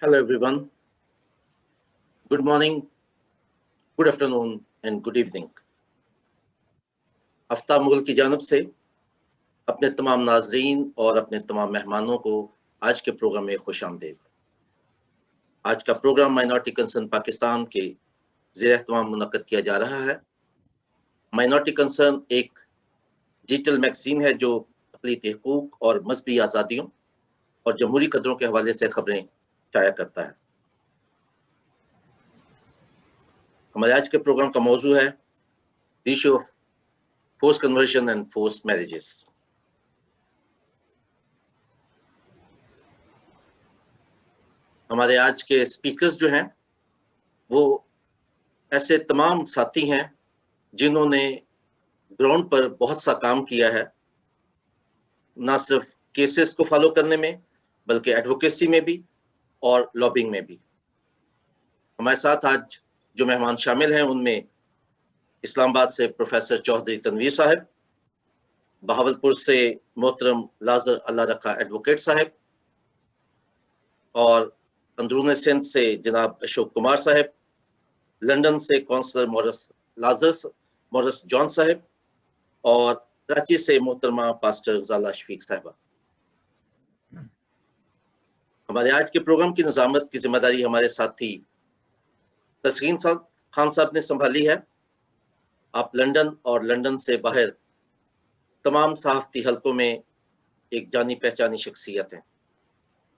Hello everyone. Good morning, good afternoon and good evening. Aftab Mughal की जानब से अपने तमाम नाजरीन और अपने तमाम मेहमानों को आज के प्रोग्राम में खुशामदीद। आज का प्रोग्राम माइनॉरिटी कंसर्न पाकिस्तान के ज़ेर एहतमाम मुनक्कद किया जा रहा है। माइनॉरिटी कंसर्न एक डिजिटल मैगजीन है जो अक़लियती हुकूक और मजहबी आज़ादियों और जमहूरी कदरों के हवाले से खबरें शाया करता है। हमारे आज के प्रोग्राम का मौजू है the issue of force conversion and force marriages. हमारे आज के स्पीकर्स जो हैं वो ऐसे तमाम साथी हैं जिन्होंने ग्राउंड पर बहुत सा काम किया है, ना सिर्फ केसेस को फॉलो करने में बल्कि एडवोकेसी में भी और लॉबिंग में भी। हमारे साथ आज जो मेहमान शामिल हैं उनमें इस्लामाबाद से प्रोफेसर चौधरी तनवीर साहब, बहावलपुर से मोहतरम लाजर अल्लाह रखा एडवोकेट साहब और अंदरून सिंध से जनाब अशोक कुमार साहब, लंदन से कौंसलर मॉरिस जॉन साहब और कराची से मोहतरमा पास्टर ज़ाला शफीक साहबा। हमारे आज के प्रोग्राम की निज़ामत की जिम्मेदारी हमारे साथी तस्कीन खान साहब ने संभाली है। आप लंदन और लंदन से बाहर तमाम सहाफ़ती हलकों में एक जानी पहचानी शख्सियत हैं।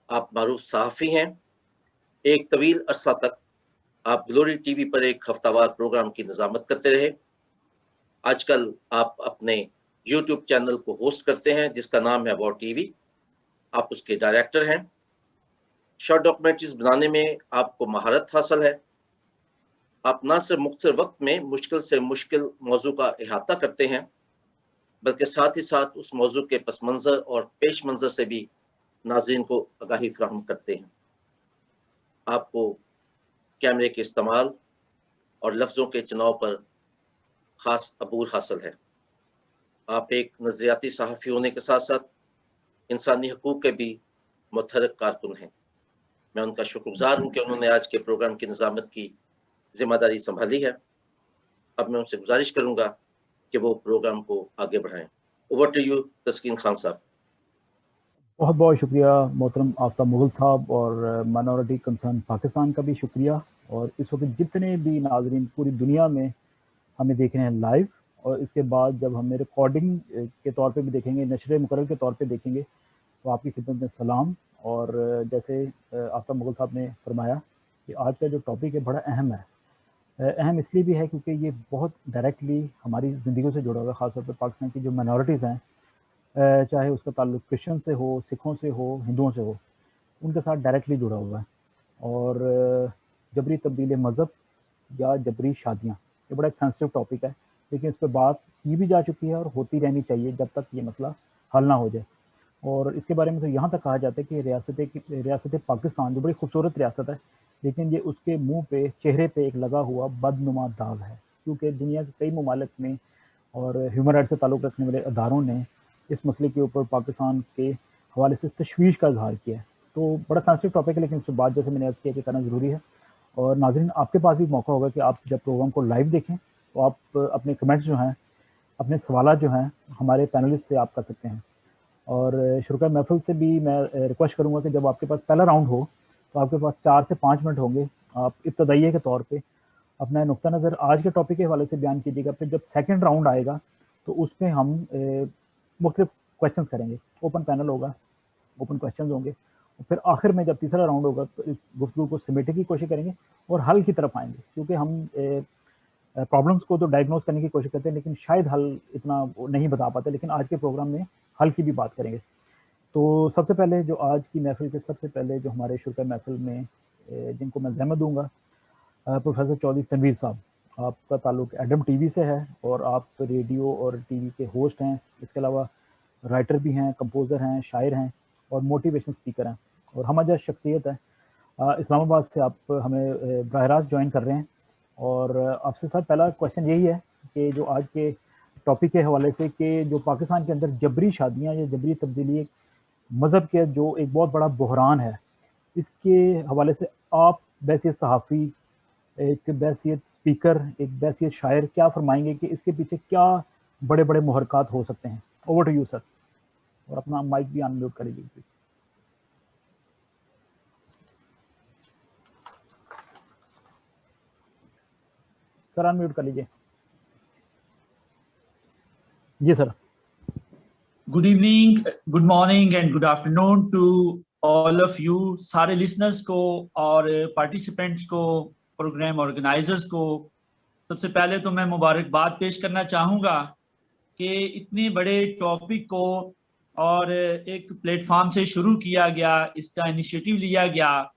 आप मारूफ सहाफ़ी हैं। एक तवील अरसा तक आप ग्लोरी टीवी पर एक हफ्तावार प्रोग्राम की निज़ामत करते रहे। आजकल आप अपने यूट्यूब चैनल को होस्ट करते हैं जिसका नाम है वॉर टीवी। आप उसके डायरेक्टर हैं। शॉर्ट डॉक्यूमेंट्रीज बनाने में आपको महारत हासिल है। आप ना सिर्फ मुख्तसर वक्त में मुश्किल से मुश्किल मौजू का अहाता करते हैं बल्कि साथ ही साथ उस मौजू के पस मंज़र और पेश मंज़र से भी नाज़रीन को आगाही फराहम करते हैं। आपको कैमरे के इस्तेमाल और लफ्ज़ों के चुनाव पर ख़ास अबूर हासिल है। आप एक नज़रियाती सहाफ़ी होने के साथ साथ इंसानी हकूक़ के भी मुतहर्रिक कारकुन हैं। मैं उनका शुक्रगुज़ार हूँ कि उन्होंने आज के प्रोग्राम की निज़ामत की जिम्मेदारी संभाली है। अब मैं उनसे गुजारिश करूँगा कि वो प्रोग्राम को आगे बढ़ाएं। ओवर टू यू तस्कीन खान साहब। बहुत बहुत शुक्रिया मोहतरम आफ्ताब मुगल साहब और माइनॉरिटी कंसर्न पाकिस्तान का भी शुक्रिया। और इस वक्त जितने भी नाजरीन पूरी दुनिया में हमें देख रहे हैं लाइव और इसके बाद जब हमें रिकॉर्डिंग के तौर पे भी देखेंगे, नशर मुकर्रर के तौर पे देखेंगे, तो आपकी खिदमत में सलाम। और जैसे आफ्ताब मुगल साहब ने फरमाया कि आज का जो टॉपिक है बड़ा अहम है। अहम इसलिए भी है क्योंकि ये बहुत डायरेक्टली हमारी ज़िंदगी से जुड़ा हुआ है। ख़ासतौर पर पाकिस्तान की जो माइनॉरिटीज़ हैं, चाहे उसका ताल्लुक क्रिश्चियन से हो, सिखों से हो, हिंदुओं से हो, उनके साथ डायरेक्टली जुड़ा हुआ है। और जबरी तब्दील मज़हब या जबरी शादियाँ, ये बड़ा एक सेंसिटिव टॉपिक है, लेकिन इस पर बात की भी जा चुकी है और होती रहनी चाहिए जब तक ये मसला हल ना हो जाए। और इसके बारे में तो यहाँ तक कहा जाता है कि रियासत पाकिस्तान जो बड़ी खूबसूरत रियासत है, लेकिन ये उसके मुँह पे, चेहरे पे एक लगा हुआ बदनुमा दाग है, क्योंकि दुनिया के कई ममालिक में और ह्यूमन राइट से ताल्लुक़ रखने वाले अदारों ने इस मसले के ऊपर पाकिस्तान के हवाले से तशवीश का इजहार किया है। तो बड़ा सेंसिटिव टॉपिक है, लेकिन उसके बाद जैसे मैंने अर्ज़ किया कि करना ज़रूरी है। और नाज़रीन, आपके पास भी मौका होगा कि आप जब प्रोग्राम को लाइव देखें तो आप अपने कमेंट्स जो हैं, अपने सवाल जो हैं, हमारे पैनलिस्ट से आप कर सकते हैं। और शुरा महफिल से भी मैं रिक्वेस्ट करूँगा कि जब आपके पास पहला राउंड हो तो आपके पास 4 से 5 मिनट होंगे। आप इब्तदाइये के तौर पे अपना नुक्ता नज़र आज के टॉपिक के हवाले से बयान कीजिएगा। फिर जब सेकंड राउंड आएगा तो उसमें हम मुख्तलिफ क्वेश्चंस करेंगे। ओपन पैनल होगा, ओपन क्वेश्चंस होंगे। और फिर आखिर में जब तीसरा राउंड होगा तो इस गुफ्तगू को समेटने की कोशिश करेंगे और हल की तरफ आएंगे, क्योंकि हम प्रॉब्लम्स को तो डायग्नोज करने की कोशिश करते हैं लेकिन शायद हल इतना नहीं बता पाते। लेकिन आज के प्रोग्राम में हल की भी बात करेंगे। तो सबसे पहले जो आज की महफिल के सबसे पहले जो हमारे शुरा महफिल में जिनको मैं ज़हमत दूँगा, प्रोफेसर चौधरी तनवीर साहब, आपका ताल्लुक एडम टीवी से है और आप रेडियो और टीवी के होस्ट हैं। इसके अलावा राइटर भी हैं, कंपोज़र हैं, शायर हैं और मोटिवेशनल स्पीकर हैं और हमअज़ा शख्सियत है। इस्लामाबाद से आप हमें बराह रास्त ज्वाइन कर रहे हैं। और आपसे सर पहला क्वेश्चन यही है कि जो आज के टॉपिक के हवाले से कि जो पाकिस्तान के अंदर जबरी शादियाँ या जबरी तब्दीली मज़हब के जो एक बहुत बड़ा बहरान है, इसके हवाले से आप बैसियत सहाफ़ी, एक बैसियत स्पीकर, एक बैसियत शायर क्या फरमाएंगे कि इसके पीछे क्या बड़े बड़े मुहरकात हो सकते हैं? Over to you sir. और अपना माइक भी अनम्यूट कर लीजिए। सर अनम्यूट कर लीजिए। जी sir. Good evening, good morning and good afternoon to all of you, सारे लिसनर्स को और पार्टिसिपेंट्स को, प्रोग्राम ऑर्गेनाइजर्स को। सबसे पहले तो मैं मुबारकबाद पेश करना चाहूँगा कि इतने बड़े टॉपिक को और एक प्लेटफॉर्म से शुरू किया गया, इसका इनिशिएटिव लिया गया,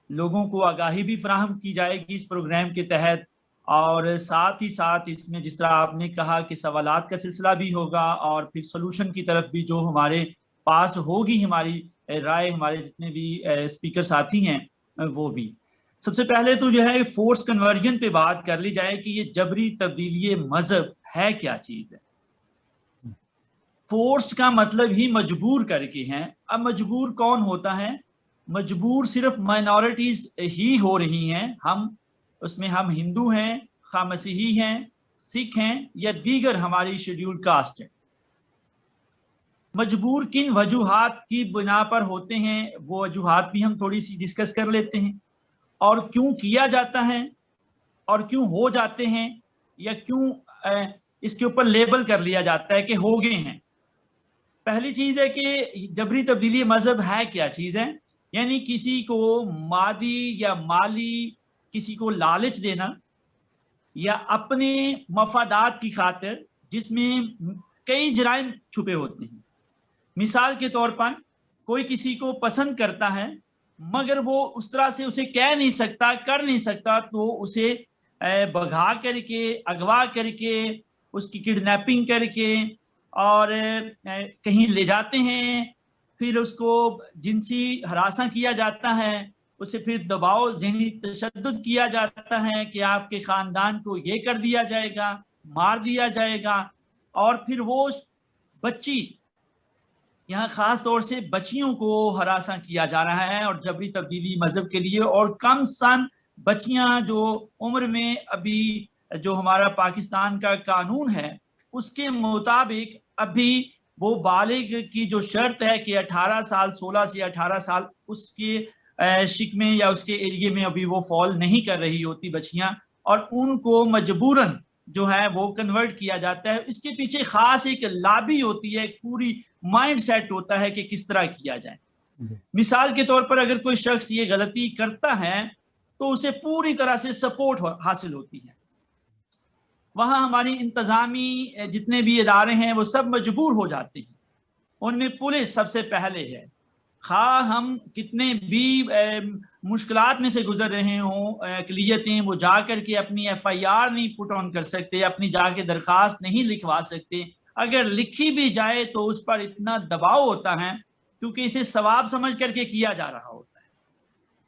लोगों को आगाही भी फराहम की जाएगी इस प्रोग्राम के तहत, और साथ ही साथ इसमें जिस तरह आपने कहा कि सवालात का सिलसिला भी होगा और फिर सोल्यूशन की तरफ भी जो हमारे पास होगी हमारी राय, हमारे जितने भी स्पीकर साथी हैं वो भी। सबसे पहले तो जो है फोर्स कन्वर्जन पे बात कर ली जाए कि ये जबरी तब्दीली मजहब है क्या चीज है। फोर्स का मतलब ही मजबूर करके है। अब मजबूर कौन होता है? मजबूर सिर्फ माइनॉरिटीज ही हो रही हैं। हम उसमें हम हिंदू हैं, खा मसीही हैं, सिख हैं या दीगर हमारी शेड्यूल कास्ट है। मजबूर किन वजूहात की बिना पर होते हैं, वो वजूहात भी हम थोड़ी सी डिस्कस कर लेते हैं, और क्यों किया जाता है और क्यों हो जाते हैं, या क्यों इसके ऊपर लेबल कर लिया जाता है कि हो गए हैं। पहली चीज है कि जबरी तब्दीली मजहब है क्या चीज है, यानी किसी को मादी या माली किसी को लालच देना या अपने मफादात की खातिर, जिसमें कई जराइम छुपे होते हैं। मिसाल के तौर पर कोई किसी को पसंद करता है मगर वो उस तरह से उसे कह नहीं सकता, कर नहीं सकता, तो उसे भगा करके, अगवा करके, उसकी किडनैपिंग करके और कहीं ले जाते हैं, फिर उसको जिनसी हरासा किया जाता है, उसे फिर दबाव ज़हनी तशद्दुद किया जाता है कि आपके खानदान को ये कर दिया जाएगा, मार दिया जाएगा। और फिर वो बच्ची, यहाँ खास तौर से बच्चियों को हरासा किया जा रहा है और जबरी तब्दीली मजहब के लिए। और कम सन बच्चियां जो उम्र में, अभी जो हमारा पाकिस्तान का कानून है उसके मुताबिक अभी वो बालिग की जो शर्त है कि 18 साल, 16 से 18 साल, उसके शिक में या उसके एरिए में अभी वो फॉल नहीं कर रही होती बच्चियां, और उनको मजबूरन जो है वो कन्वर्ट किया जाता है। इसके पीछे खास एक लाबी होती है, पूरी माइंड सेट होता है कि किस तरह किया जाए। मिसाल के तौर पर अगर कोई शख्स ये गलती करता है तो उसे पूरी तरह से सपोर्ट हासिल होती है। वहां हमारी इंतजामी जितने भी इदारे हैं वो सब मजबूर हो जाते हैं। उनमें पुलिस सबसे पहले है। खा हम कितने भी मुश्किलात में से गुजर रहे हों, अक़लियतें, वो जा करके अपनी FIR नहीं पुट ऑन कर सकते, अपनी जाके दरखास्त नहीं लिखवा सकते। अगर लिखी भी जाए तो उस पर इतना दबाव होता है क्योंकि इसे सवाब समझ करके किया जा रहा होता है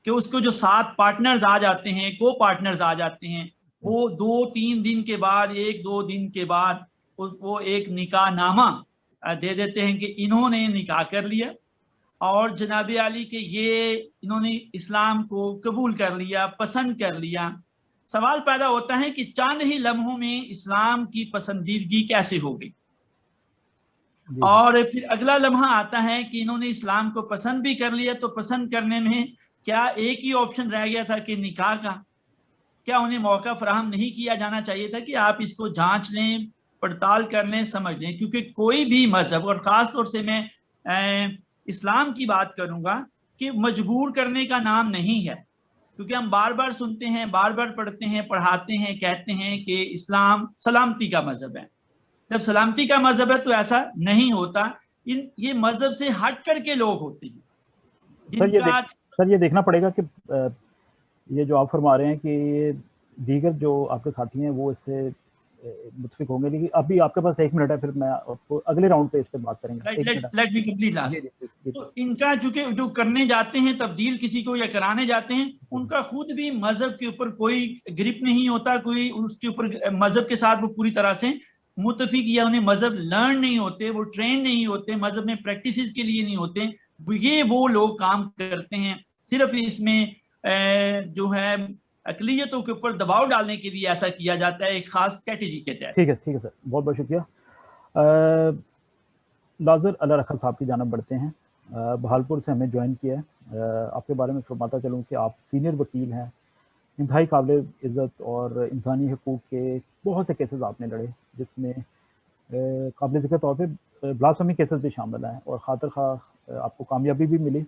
कि उसको जो 7 पार्टनर्स आ जाते हैं, को पार्टनर्स आ जाते हैं, वो 2-3 दिन के बाद, 1-2 दिन के बाद वो एक निकाह नामा दे देते हैं कि इन्होंने निकाह कर लिया और जनाब आली के ये इन्होंने इस्लाम को कबूल कर लिया, पसंद कर लिया। सवाल पैदा होता है कि चंद ही लम्हों में इस्लाम की पसंदीदगी कैसे हो गई। और फिर अगला लम्हा आता है कि इन्होंने इस्लाम को पसंद भी कर लिया, तो पसंद करने में क्या एक ही ऑप्शन रह गया था कि निकाह का? क्या उन्हें मौका फराहम नहीं किया जाना चाहिए था कि आप इसको जांच लें, पड़ताल कर लें, समझ लें? क्योंकि कोई भी मजहब, और ख़ास तौर से मैं इस्लाम की बात करूंगा, कि मजबूर करने का नाम नहीं है। क्योंकि हम बार बार सुनते हैं, बार बार पढ़ते हैं, पढ़ाते हैं, कहते हैं कि इस्लाम सलामती का मजहब है। जब सलामती का मजहब है तो ऐसा नहीं होता। ये मजहब से हट करके लोग होते हैं जिनका सर ये देखना पड़ेगा कि ये जो आप फरमा रहे हैं कि ये दीगर जो आपके साथी हैं वो इससे मुतफिक होंगे, लेकिन अभी आपके पास 1 मिनट है, फिर मैं आपको अगले राउंड पे इस पे बात करेंगे। Let me complete last. तो इनका चूंकि जो करने जाते हैं तब्दील किसी को या कराने जाते हैं, उनका खुद भी मजहब के ऊपर कोई ग्रिप नहीं होता, कोई उसके ऊपर मजहब के साथ वो पूरी तरह से मुतफिक, या उन्हें मजहब लर्न नहीं होते, वो ट्रेन नहीं होते, मजहब में प्रैक्टिस के लिए नहीं होते। ये वो लोग काम करते हैं सिर्फ इसमें जो है अक़लियतों के ऊपर दबाव डालने के लिए ऐसा किया जाता है एक खास स्ट्रेटेजी के तहत। ठीक है सर, बहुत बहुत शुक्रिया। नाज़र अल्लाह रखा साहब की जानब बढ़ते हैं। बहालपुर से हमें ज्वाइन किया है। आपके बारे में फरमाता चलूँ कि आप सीनियर वकील हैं, इंतहाई काबिल इज़्ज़त और इंसानी हकूक़ के बहुत से केसेस आपने लड़े, जिसमें काबिल ज़िक्र तौर पे ब्लास्फेमी केसेस भी शामिल हैं और खातिर खा आपको कामयाबी भी मिली।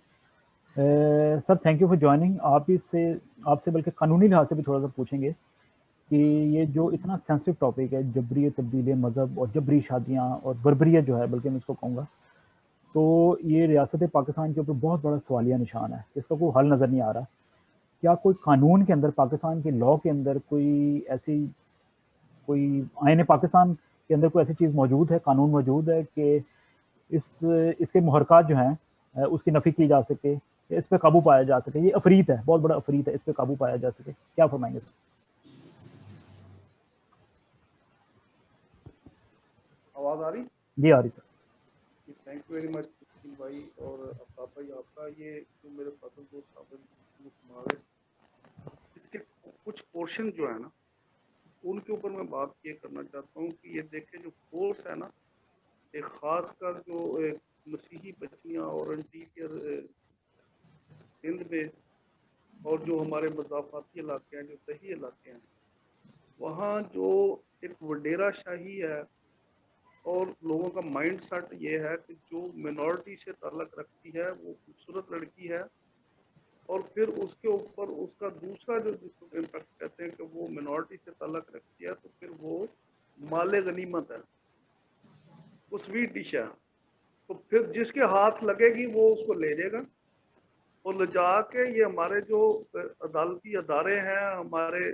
Sir thank you for joining. आपसे बल्कि कानूनी लिहाज से भी थोड़ा सा पूछेंगे कि ये जो इतना सेंसिटिव टॉपिक है, जबरी तब्दीली मज़हब और जबरी शादियाँ और बर्बरियत जो है, बल्कि मैं इसको कहूँगा, तो ये रियासत पाकिस्तान के ऊपर बहुत बड़ा सवालिया निशान है। इसका कोई हल नज़र नहीं आ रहा। क्या कोई कानून के अंदर, पाकिस्तान के लॉ के अंदर कोई आईन पाकिस्तान के अंदर कोई ऐसी चीज़ मौजूद है, कानून मौजूद है कि इसके मुहरकात जो हैं उसकी नफ़ी की जा सके, इस पे काबू पाया जा सके? ये अफरीत है, बहुत बड़ा अफरीत है, इस पे काबू पाया जा सके। क्या फरमाएंगे सर? आवाज़ आ रही? जी आ रही sir. Thank you very much भाई और आफ्ताब भाई, आपका ये जो मेरे फादर दोस्त इसके कुछ पोर्शन जो है ना, उनके ऊपर मैं बात ये करना चाहता हूँ कि ये देखें जो फोर्स है ना, एक ख़ास कर जो मसीही बच्चियाँ और इंटीरियर सिंध में और जो हमारे मज़ाफ़ाती इलाके हैं, जो सही इलाके हैं, वहाँ जो एक वडेरा शाही है और लोगों का माइंड सेट ये है कि जो मिनॉरिटी से ताल्लुक़ रखती है वो खूबसूरत लड़की है, और फिर उसके ऊपर उसका दूसरा जो जिसको इम्पैक्ट कहते हैं कि वो मिनॉरिटी से ताल्लुक़ रखती है, तो फिर वो माले गनीमत है, वो स्वीट डिश है। तो फिर जिसके हाथ लगेगी वो उसको ले जाएगा और ले जा के ये हमारे जो अदालती अदारे हैं, हमारे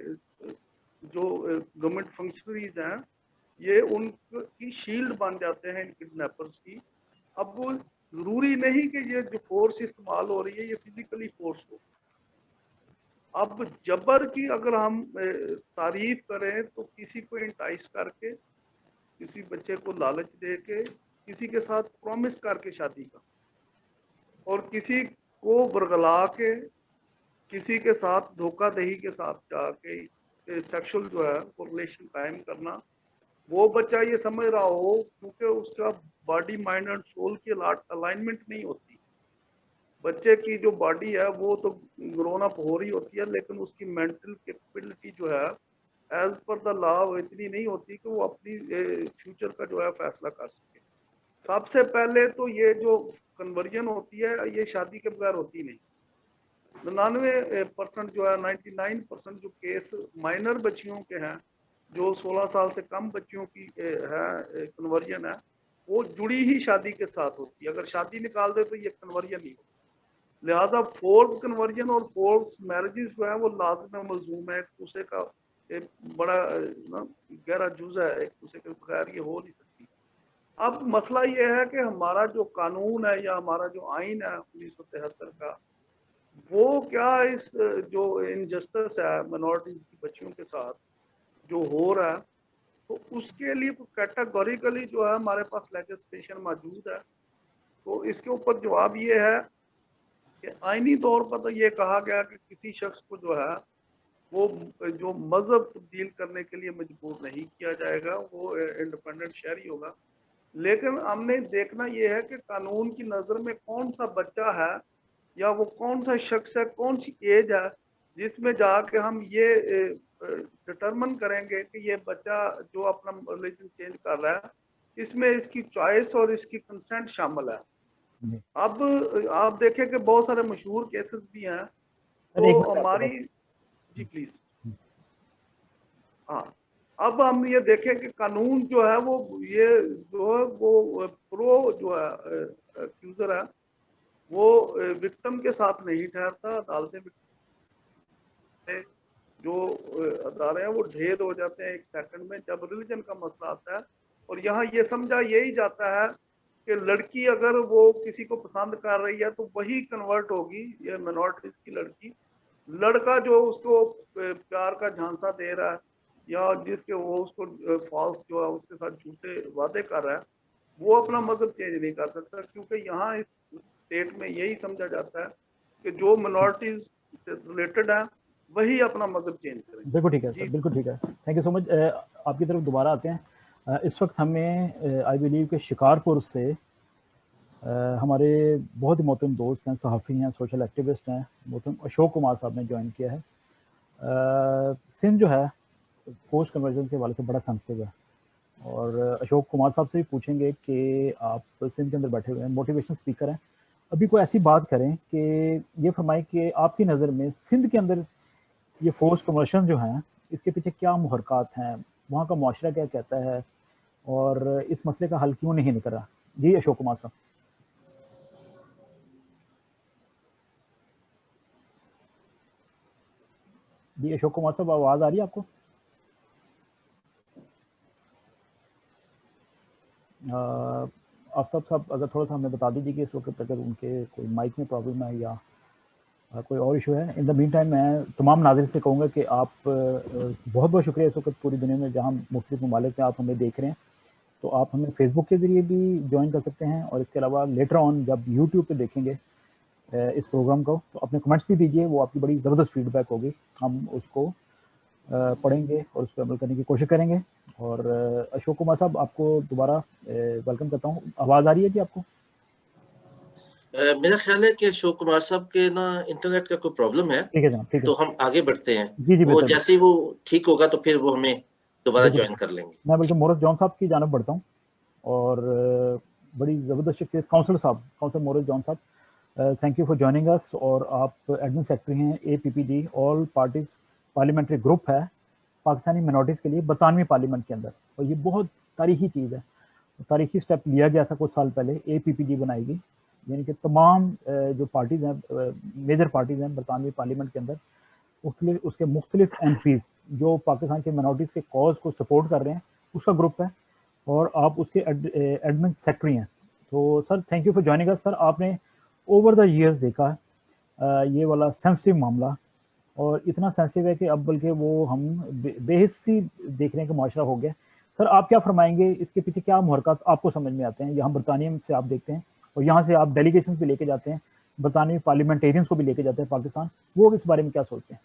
जो गवर्नमेंट फंक्शनरीज हैं, ये उनकी शील्ड बन जाते हैं इन किडनैपर्स की। अब वो ज़रूरी नहीं कि ये जो फोर्स इस्तेमाल हो रही है ये फिजिकली फोर्स हो। अब जबर की अगर हम तारीफ करें तो किसी को इंटाइस करके, किसी बच्चे को लालच दे के, किसी के साथ प्रॉमिस करके शादी का, और किसी को बरगला के, किसी के साथ धोखाधड़ी के साथ जाके सेक्सुअल जो है वो रिलेशन कायम करना, वो बच्चा ये समझ रहा हो क्योंकि उसका बॉडी माइंड एंड सोल की अलाइनमेंट नहीं होती। बच्चे की जो बॉडी है वो तो ग्रोन अप हो रही होती है, लेकिन उसकी मेंटल कैपेबिलिटी जो है एज पर द लॉ इतनी नहीं होती कि वो अपनी फ्यूचर का जो है फैसला कर सके। सबसे पहले तो ये जो कन्वर्जन होती है ये शादी के बगैर होती नहीं। 99% जो है 99% जो केस माइनर बच्चियों के हैं, जो 16 साल से कम बच्चियों की है कन्वर्जन है, वो जुड़ी ही शादी के साथ होती है। अगर शादी निकाल दे तो ये कन्वर्जन नहीं होती। लिहाजा फोर्स कन्वर्जन और फोर्स मैरिजेस जो है वो लाज़िम मलज़ूम है, एक दूसरे का एक बड़ा गहरा जुज़ है, एक दूसरे के बगैर ये हो नहीं सकती। अब मसला ये है कि हमारा जो कानून है या हमारा जो आइन है 1973 का, वो क्या इस जो इनजस्टिस है मिनॉरिटीज की बच्चियों के साथ जो हो रहा है, तो उसके लिए कैटेगोरिकली जो है हमारे पास लेजिस्लेशन मौजूद है। तो इसके ऊपर जवाब ये है कि आईनी तौर पर तो ये कहा गया कि किसी शख्स को जो है वो जो मजहब तब्दील करने के लिए मजबूर नहीं किया जाएगा, वो इंडिपेंडेंट शहरी होगा। लेकिन हमने देखना ये है कि कानून की नज़र में कौन सा बच्चा है या वो कौन सा शख्स है, कौन सी एज है जिसमें जाके हम ये डिटरमिन करेंगे कि ये बच्चा जो अपना रिलीजन चेंज कर रहा है, इसमें इसकी चॉइस और इसकी कंसेंट शामिल है। अब आप देखें कि बहुत सारे मशहूर केसेस भी हैं, तो हमारी जी प्लीज हाँ, अब हम ये देखें कि कानून जो है वो ये जो है वो प्रो जो है एक्यूजर है वो विक्टिम के साथ नहीं ठहरता। अदालतें जो अदारे हैं वो ढेर हो जाते हैं एक सेकंड में जब रिलीजन का मसला आता है। और यहाँ ये समझा यही जाता है कि लड़की अगर वो किसी को पसंद कर रही है तो वही कन्वर्ट होगी, ये मिनॉरिटीज की लड़की। लड़का जो उसको प्यार का झांसा दे रहा है या जिसके वो उसको फॉल्स जो है उसके साथ झूठे वादे कर रहा है, वो अपना मजहब चेंज नहीं कर सकता, क्योंकि यहाँ इस स्टेट में यही समझा जाता है कि जो मिनॉरिटीज से रिलेटेड है वही अपना मजहब चेंज करें। बिल्कुल ठीक है सर, बिल्कुल ठीक है, थैंक यू सो मच। आपकी तरफ दोबारा आते हैं। इस वक्त हमें आई बिलीव के शिकारपुर से हमारे बहुत ही मोहतरम दोस्त हैं, सहाफ़ी हैं, सोशल एक्टिविस्ट हैं, मोहतरम अशोक कुमार साहब ने ज्वाइन किया है। सिंध जो है पोस्ट कन्वर्जन के हवाले से बड़ा सेंसिटिव है, और अशोक कुमार साहब से भी पूछेंगे कि आप सिंध के अंदर बैठे हुए हैं, मोटिवेशनल स्पीकर हैं, अभी कोई ऐसी बात करें कि ये फरमाएं कि आपकी नज़र में सिंध के अंदर ये फोर्स कन्वर्शन जो हैं इसके पीछे क्या मुहरकात हैं, वहाँ का मुआशरा क्या कहता है, और इस मसले का हल क्यों नहीं निकल रहा। जी अशोक कुमार साहब। जी अशोक कुमार साहब, आवाज़ आ रही है आपको? आफ्ताब साहब अगर थोड़ा सा हमें बता दीजिए कि इस वक्त अगर उनके कोई माइक में प्रॉब्लम है या कोई और इशू है। इन द मीन टाइम मैं तमाम नाज़रीन से कहूँगा कि आप बहुत बहुत शुक्रिया इस वक्त पूरी दुनिया में जहाँ मुख्तलिफ ममालिक में आप हमें देख रहे हैं, तो आप हमें फेसबुक के ज़रिए भी ज्वाइन कर सकते हैं, और इसके अलावा लेटर ऑन जब यूट्यूब पे देखेंगे इस प्रोग्राम को तो अपने कमेंट्स भी दीजिए, वो आपकी बड़ी ज़बरदस्त फीडबैक होगी, हम उसको पढ़ेंगे और उस पर अमल करने की कोशिश करेंगे। और अशोक कुमार साहब आपको दोबारा वेलकम करता हूँ। आवाज़ आ रही है जी आपको? मेरा ख्याल है कि अशोक कुमार साहब के ना इंटरनेट का कोई प्रॉब्लम है। ठीक है जनाब, ठीक है, तो हम आगे बढ़ते हैं। जी वो जैसे ही वो ठीक होगा तो फिर वो हमें दोबारा ज्वाइन कर लेंगे। मैं बल्कि मोरस जॉन साहब की जानब बढ़ता हूँ, और बड़ी ज़बरदस्त शख्सियत काउंसलर साहब, काउंसलर मोरस जॉन साहब, thank you for joining us. और आप एडमिन सेक्रेटरी हैं APPG, all parties parliamentary group है पाकिस्तानी मिनॉरिटीज़ के लिए बरतानवी पार्लियामेंट के अंदर, और ये बहुत तारीखी चीज़ है, तारीखी स्टेप लिया गया था कुछ साल पहले, APPG बनाई गई, यानी कि तमाम जो पार्टीज़ हैं, मेजर पार्टीज़ हैं बरतानवी पार्लियामेंट के अंदर, उसके मुख्तलिफ MPs जो पाकिस्तान के मिनॉरिटीज़ के कॉज को सपोर्ट कर रहे हैं, उसका ग्रुप है, और आप उसके एडमिन सेक्रेटरी हैं। तो sir thank you for joining us. Sir आपने ओवर द ईयर्स देखा है ये वाला सेंसिटिव मामला, और इतना सेंसिटिव है कि अब बल्कि वो हम बेहिस्सी देखने का मुआशरा हो गया। सर आप क्या फरमाएंगे, इसके पीछे क्या मुहरकात आपको समझ में आते हैं? यहाँ बरतानिया से आप देखते हैं, और यहाँ से आप डेलीगेशन भी लेके जाते हैं, बरतानवी पार्लियामेंटेरियंस को भी लेके जाते हैं पाकिस्तान, वो इस बारे में क्या सोचते हैं?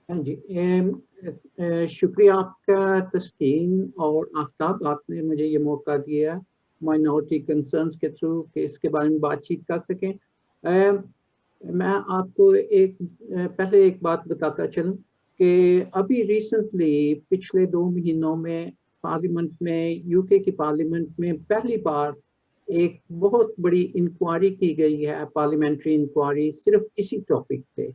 हाँ जी, शुक्रिया आपका तस्कीन और आफ्ताब, आपने मुझे ये मौका दिया माइनॉरिटी कंसर्न्स के थ्रू कि इसके बारे में बातचीत कर सकें। मैं आपको पहले एक बात बताता चलूँ कि अभी रिसेंटली पिछले 2 महीनों में पार्लियामेंट में, UK की पार्लियामेंट में पहली बार एक बहुत बड़ी इंक्वायरी की गई है, पार्लियामेंट्री इंक्वायरी, सिर्फ इसी टॉपिक पे,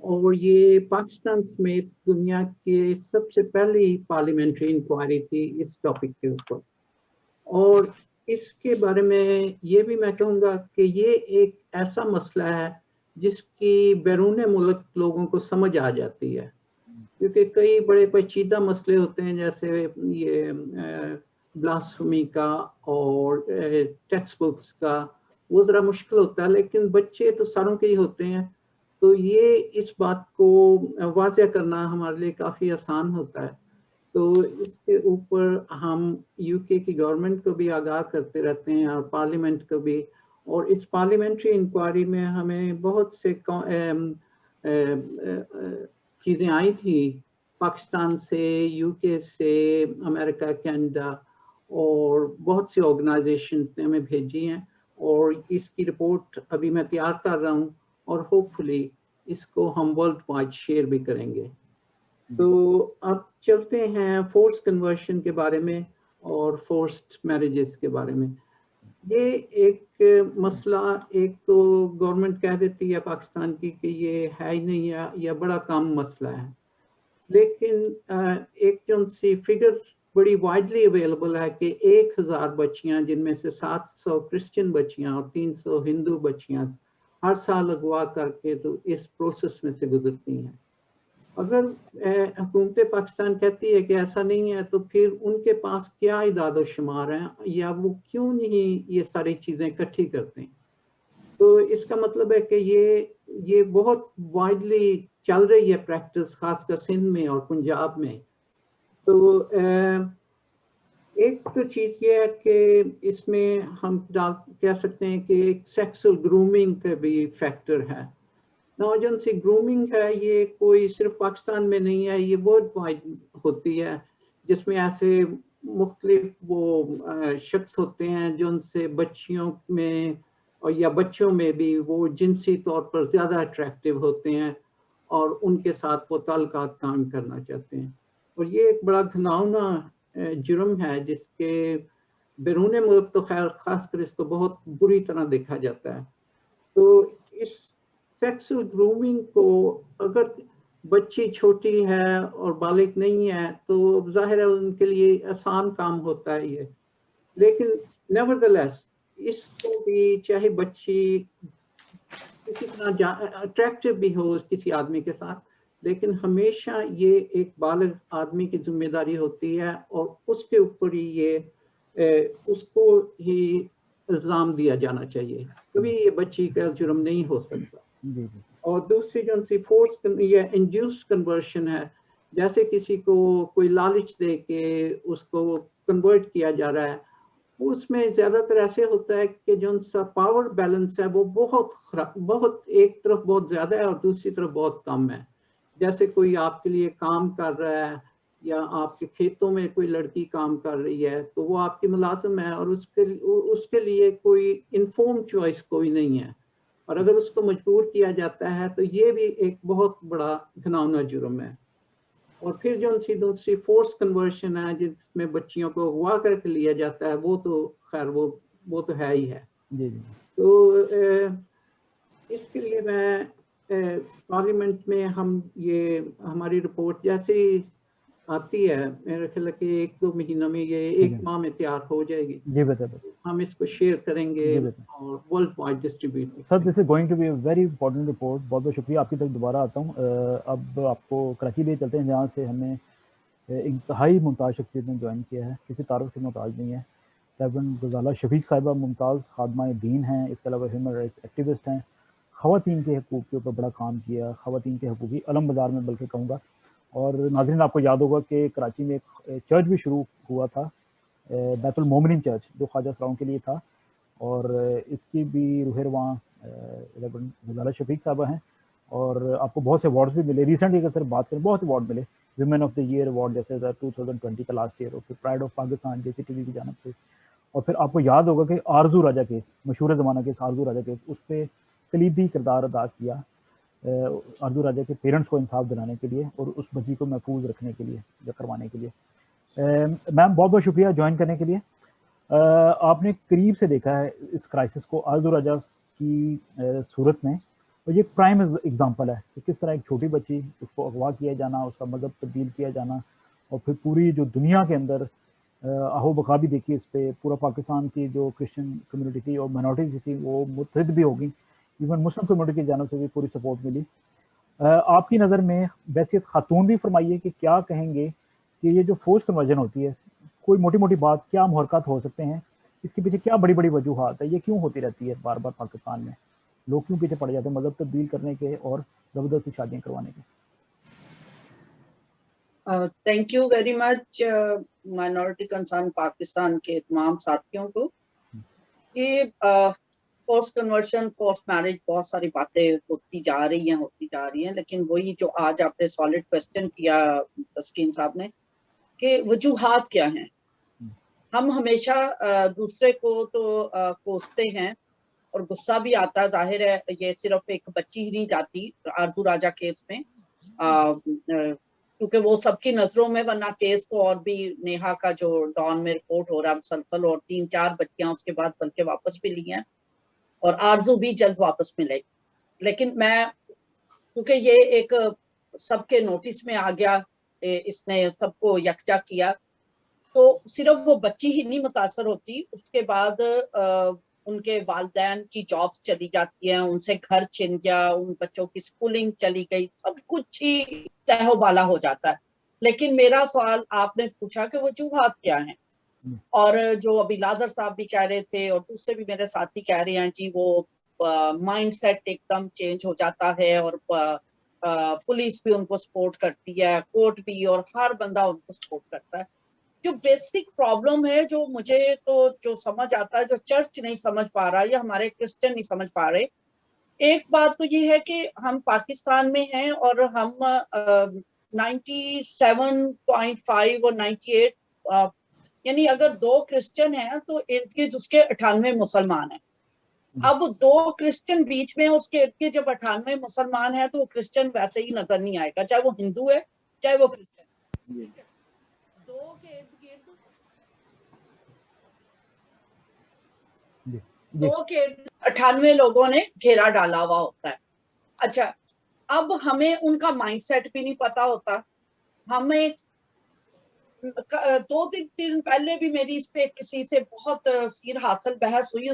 और ये पाकिस्तान समेत दुनिया के सबसे पहली पार्लियामेंट्री इंक्वायरी थी इस टॉपिक के ऊपर। और इसके बारे में ये भी मैं कहूँगा कि ये एक ऐसा मसला है जिसकी बैरून मुल्क लोगों को समझ आ जाती है, क्योंकि कई बड़े पेचीदा मसले होते हैं, जैसे ये ब्लास्फेमी का और टेक्स्ट बुक्स का, वो ज़रा मुश्किल होता है, लेकिन बच्चे तो सारों के ही होते हैं, तो ये इस बात को वाज़ेह करना हमारे लिए काफ़ी आसान होता है। तो इसके ऊपर हम UK की गवर्नमेंट को भी आगाह करते रहते हैं और पार्लियामेंट को भी, और इस पार्लियामेंट्री इंक्वायरी में हमें बहुत से चीज़ें आई थी पाकिस्तान से, UK से, अमेरिका, कनाडा, और बहुत सी ऑर्गेनाइजेशंस ने हमें भेजी हैं, और इसकी रिपोर्ट अभी मैं तैयार कर रहा हूँ, और होपफुली इसको हम वर्ल्ड वाइड शेयर भी करेंगे। तो अब चलते हैं फोर्स कन्वर्शन के बारे में और फोर्स्ड मैरिजेस के बारे में। ये एक मसला, एक तो गवर्नमेंट कह देती है पाकिस्तान की कि ये है ही नहीं है या बड़ा कम मसला है, लेकिन एक जो सी फिगर बड़ी वाइडली अवेलेबल है कि 1000 बच्चियां, जिनमें से 700 क्रिश्चियन बच्चियां और 300 हिंदू बच्चियां हर साल अगवा करके तो इस प्रोसेस में से गुजरती हैं। अगर हुकूमत पाकिस्तान कहती है कि ऐसा नहीं है, तो फिर उनके पास क्या इदाद शुमार हैं, या वो क्यों नहीं ये सारी चीज़ें इकट्ठी करते हैं? तो इसका मतलब है कि ये बहुत वाइडली चल रही है प्रैक्टिस, खासकर सिंध में और पंजाब में। तो एक तो चीज़ ये है कि इसमें हम कह सकते हैं कि एक सेक्सुअल ग्रूमिंग का भी फैक्टर है, ना जो सी ग्रूमिंग है ये कोई सिर्फ पाकिस्तान में नहीं है, ये वर्ल्ड वाइड होती है, जिसमें ऐसे मुख्तलिफ वो शख्स होते हैं जो उनसे बच्चियों में और या बच्चों में भी वो जिनसी तौर पर ज़्यादा अट्रैक्टिव होते हैं और उनके साथ वो ताल्लुकात कायम करना चाहते हैं। और ये एक बड़ा घिनौना जुर्म है जिसके बैरून मुल्क तो खैर खासकर इसको बहुत बुरी तरह देखा जाता है। तो इस सेक्सुअल ग्रूमिंग को अगर बच्ची छोटी है और बालिग नहीं है तो जाहिर है उनके लिए आसान काम होता है ये, लेकिन नेवरदलेस इसको भी चाहे बच्ची किसी तरह अट्रैक्टिव भी हो किसी आदमी के साथ, लेकिन हमेशा ये एक बालिग आदमी की जिम्मेदारी होती है और उसके ऊपर ही ये उसको ही इल्ज़ाम दिया जाना चाहिए, कभी ये बच्ची का जुर्म नहीं हो सकता। और दूसरी जो सी फोर्स या इंड्यूस्ड कन्वर्शन है, जैसे किसी को कोई लालच दे के उसको कन्वर्ट किया जा रहा है, उसमें ज़्यादातर ऐसे होता है कि जो सा पावर बैलेंस है वो बहुत एक तरफ बहुत ज़्यादा है और दूसरी तरफ बहुत कम है। जैसे कोई आपके लिए काम कर रहा है या आपके खेतों में कोई लड़की काम कर रही है तो वो आपकी मुलाजिम है और उसके लिए कोई इन्फॉर्म चॉइस कोई नहीं है, और अगर उसको मजबूर किया जाता है तो ये भी एक बहुत बड़ा घिनौना जुर्म है। और फिर जो दूसरी फोर्स कन्वर्शन है जिसमें बच्चियों को अगवा करके लिया जाता है, वो तो खैर वो तो है ही है। तो इसके लिए मैं पार्लियामेंट में हम ये हमारी रिपोर्ट जैसे आती है, मेरे ख्याल कि 1-2 महीनों में ये 1 माह में तैयार हो जाएगी। जी बता हम इसको शेयर करेंगे और world wide distribute. Sir this is going to be a very important report. बहुत बहुत शुक्रिया, आपकी तरफ दोबारा आता हूँ। अब आपको कराची ले चलते हैं जहाँ से हमें इंतहाई मुमताज़ शख्सियत ने ज्वाइन किया है, किसी तारुफ से मुमताज़ नहीं है। रेवरेंड गुज़ाला शफीक साहिबा मुमताज़ खादमा दीन हैं, इसके अलावा ह्यूमन राइट्स एक्टिविस्ट हैं, ख़वातीन के हकूक़ के ऊपर बड़ा काम किया, ख़वातीन के हकूक़ की अलम बाज़ार में बल्कि कहूँगा। और नाज़रीन आपको याद होगा कि कराची में एक चर्च भी शुरू हुआ था, बैतुल मोमिनीन चर्च, जो ख्वाजा सराओं के लिए था, और इसकी भी रूह-ए-रवां रेवरेंड गुज़ाला शफीक साहिबा हैं। और आपको बहुत से अवार्ड्स भी मिले रिसेंटली, अगर सर बात करें बहुत अवार्ड मिले, women of the year award जैसे 2020 का लास्ट ईयर, और फिर प्राइड ऑफ पाकिस्तान JCTV की जानब से। और फिर आपको याद होगा कि आरजू राजा केस, मशहूर ज़माना केस आरजू राजा केस, उस पर कलीदी किरदार अदा किया आरजू राजा के पेरेंट्स को इंसाफ दिलाने के लिए और उस बच्ची को महफूज रखने के लिए या करवाने के लिए। मैम बहुत बहुत शुक्रिया ज्वाइन करने के लिए। आपने करीब से देखा है इस क्राइसिस को आरजू राजा की सूरत में, और ये प्राइम एग्जांपल है कि किस तरह एक छोटी बच्ची, उसको अगवा किया जाना, उसका मज़हब तब्दील किया जाना, और फिर पूरी जो दुनिया के अंदर आहो बका भी देखी इस पर। पूरा पाकिस्तान की जो क्रिश्चियन कम्युनिटी थी और माइनॉरिटीज थी वो मुतहद भी होगी, इवन मुस्लिम कम्युनिटी की जानब से भी पूरी सपोर्ट मिली। आपकी नज़र में बैसियत खातून भी फरमाइए कि क्या कहेंगे कि ये जो फोर्स कन्वर्जन होती है, कोई मोटी मोटी बात, क्या मुहरकत हो सकते हैं, इसके पीछे क्या बड़ी बड़ी वजूहात है, ये क्यों होती रहती है बार बार पाकिस्तान में, लोग क्यों पीछे पड़ जाते हैं मज़हब तब्दील करने के और ज़बरदस्ती शादियाँ करवाने के? Thank you very much minority concern Pakistan के तमाम साथियों को। कि पोस्ट कन्वर्शन, पोस्ट मैरिज, बहुत सारी बातें होती जा रही हैं, लेकिन वही जो आज आपने सॉलिड क्वेश्चन किया तस्कीन साहब ने कि वजूहात क्या हैं। हम हमेशा दूसरे को तो कोसते हैं और गुस्सा भी आता है, जाहिर है ये सिर्फ एक बच्ची ही नहीं जाती आरजू राजा केस में, क्योंकि वो सबकी नजरों में, वरना केस को और भी नेहा का जो डॉन में रिपोर्ट हो रहा है मुसलसल, और 3-4 बच्चियां उसके बाद बल्कि वापस भी ली हैं और आरजू भी जल्द वापस मिलेगी। लेकिन मैं, क्योंकि ये एक सबके नोटिस में आ गया, इसने सबको यकजा किया, तो सिर्फ वो बच्ची ही नहीं मुतासर होती, उसके बाद उनके वालिदैन की जॉब्स चली जाती हैं, उनसे घर छिन गया, उन बच्चों की स्कूलिंग चली गई, सब कुछ ही तहवाला हो जाता है। लेकिन मेरा सवाल आपने पूछा कि वजूहात क्या हैं, और जो अभी लाजर साहब भी कह रहे थे और दूसरे भी मेरे साथी कह रहे हैं जी, वो माइंडसेट एकदम चेंज हो जाता है और पुलिस भी उनको सपोर्ट करती है, कोर्ट भी, और हर बंदा उनको सपोर्ट करता है। जो बेसिक प्रॉब्लम है, जो मुझे तो जो समझ आता है, जो चर्च नहीं समझ पा रहा या हमारे क्रिश्चियन नहीं समझ पा रहे, एक बात तो ये है कि हम पाकिस्तान में हैं और हम 97.5 और 98 यानी अगर 2 क्रिश्चियन हैं तो इर्द गिर्द उसके 98 मुसलमान हैं। अब 2 क्रिश्चियन बीच में उसके इर्द गिर्द जब 98 मुसलमान हैं तो वो क्रिश्चियन वैसे ही नजर नहीं आएगा, चाहे वो हिंदू है चाहे वो क्रिश्चियन। 2 के इर्द गिर्द 2 के 98 लोगों ने घेरा डाला हुआ होता है। अच्छा, अब हमें उनका माइंडसेट भी नहीं पता होता। हमें 2-3 दिन पहले भी मेरी इस पे किसी से बहुत सिर हासिल बहस हुई,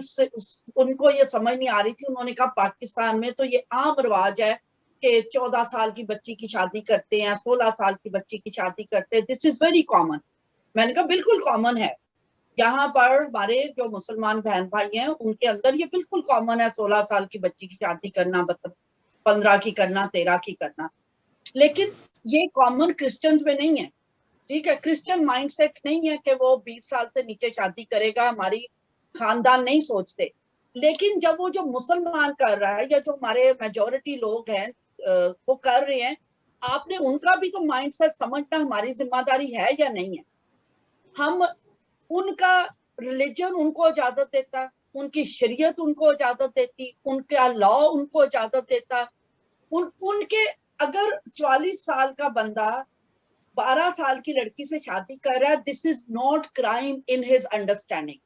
उनको ये समझ नहीं आ रही थी। उन्होंने कहा पाकिस्तान में तो ये आम रिवाज है कि 14 साल की बच्ची की शादी करते हैं, 16 साल की बच्ची की शादी करते हैं, दिस इज वेरी कॉमन। मैंने कहा बिल्कुल कॉमन है, यहाँ पर हमारे जो मुसलमान बहन भाई हैं उनके अंदर ये बिल्कुल कॉमन है 16 साल की बच्ची की शादी करना, मतलब 15 की करना, 13 की करना। लेकिन ये कॉमन क्रिश्चियंस में नहीं है, ठीक है। क्रिश्चियन माइंडसेट नहीं है कि वो 20 साल से नीचे शादी करेगा, हमारी खानदान नहीं सोचते। लेकिन जब वो जो मुसलमान कर रहा है या जो हमारे मेजोरिटी लोग हैं वो कर रहे हैं, आपने उनका भी तो माइंडसेट समझना हमारी जिम्मेदारी है या नहीं है। हम उनका रिलीजन उनको इजाजत देता, उनकी शरीयत उनको इजाजत देती, उनका लॉ उनको इजाजत देता। उनके अगर 44 साल का बंदा 12 साल की लड़की से शादी कर रहा है, this is not crime in his understanding.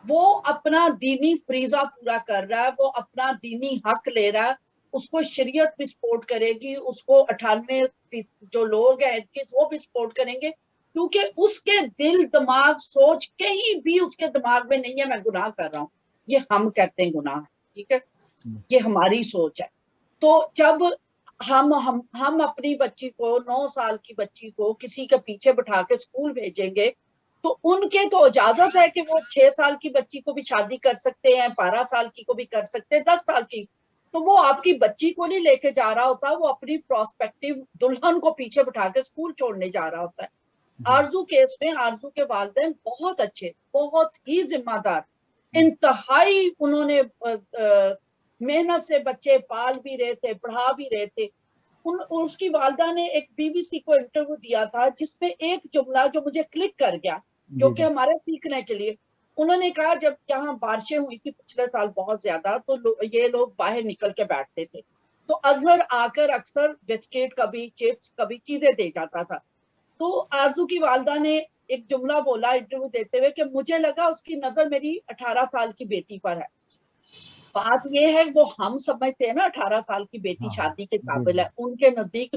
वो अपना दीनी फरीजा पूरा कर रहा है, वो अपना दीनी हक ले रहा है, उसको शरीयत भी सपोर्ट करेगी, उसको 98 जो लोग हैं वो भी सपोर्ट करेंगे, क्योंकि उसके दिल दिमाग सोच कहीं भी उसके दिमाग में नहीं है मैं गुनाह कर रहा हूँ। ये हम कहते हैं गुनाह है, ठीक है, ये हमारी सोच है। तो जब हम अपनी बच्ची को 9 साल की बच्ची को किसी के पीछे बिठा के स्कूल भेजेंगे तो उनके तो इजाजत है कि वो 6 साल की बच्ची को भी शादी कर सकते हैं, 12 साल की को भी कर सकते हैं, 10 साल की। तो वो आपकी बच्ची को नहीं लेके जा रहा होता, वो अपनी प्रोस्पेक्टिव दुल्हन को पीछे बिठा के स्कूल छोड़ने जा रहा होता है। आरजू केस में आरजू के वालिदैन बहुत अच्छे, बहुत ही जिम्मेदार, इंतहाई उन्होंने मेहनत से बच्चे पाल भी रहे थे, पढ़ा भी रहे थे। उसकी वालदा ने एक बीबीसी को इंटरव्यू दिया था जिसमें एक जुमला जो मुझे क्लिक कर गया, जो कि हमारे सीखने के लिए। उन्होंने कहा जब यहाँ बारिशें हुई थी पिछले साल बहुत ज्यादा, तो ये लोग बाहर निकल के बैठते थे, तो अजहर आकर अक्सर बिस्किट, कभी चिप्स, कभी चीजें दे जाता था। तो आरजू की वालदा ने एक जुमला बोला इंटरव्यू देते हुए कि मुझे लगा उसकी नजर मेरी 18 साल की बेटी पर है। बात ये है वो हम समझते हैं ना 18 साल की बेटी शादी के काबिल है, उनके नजदीक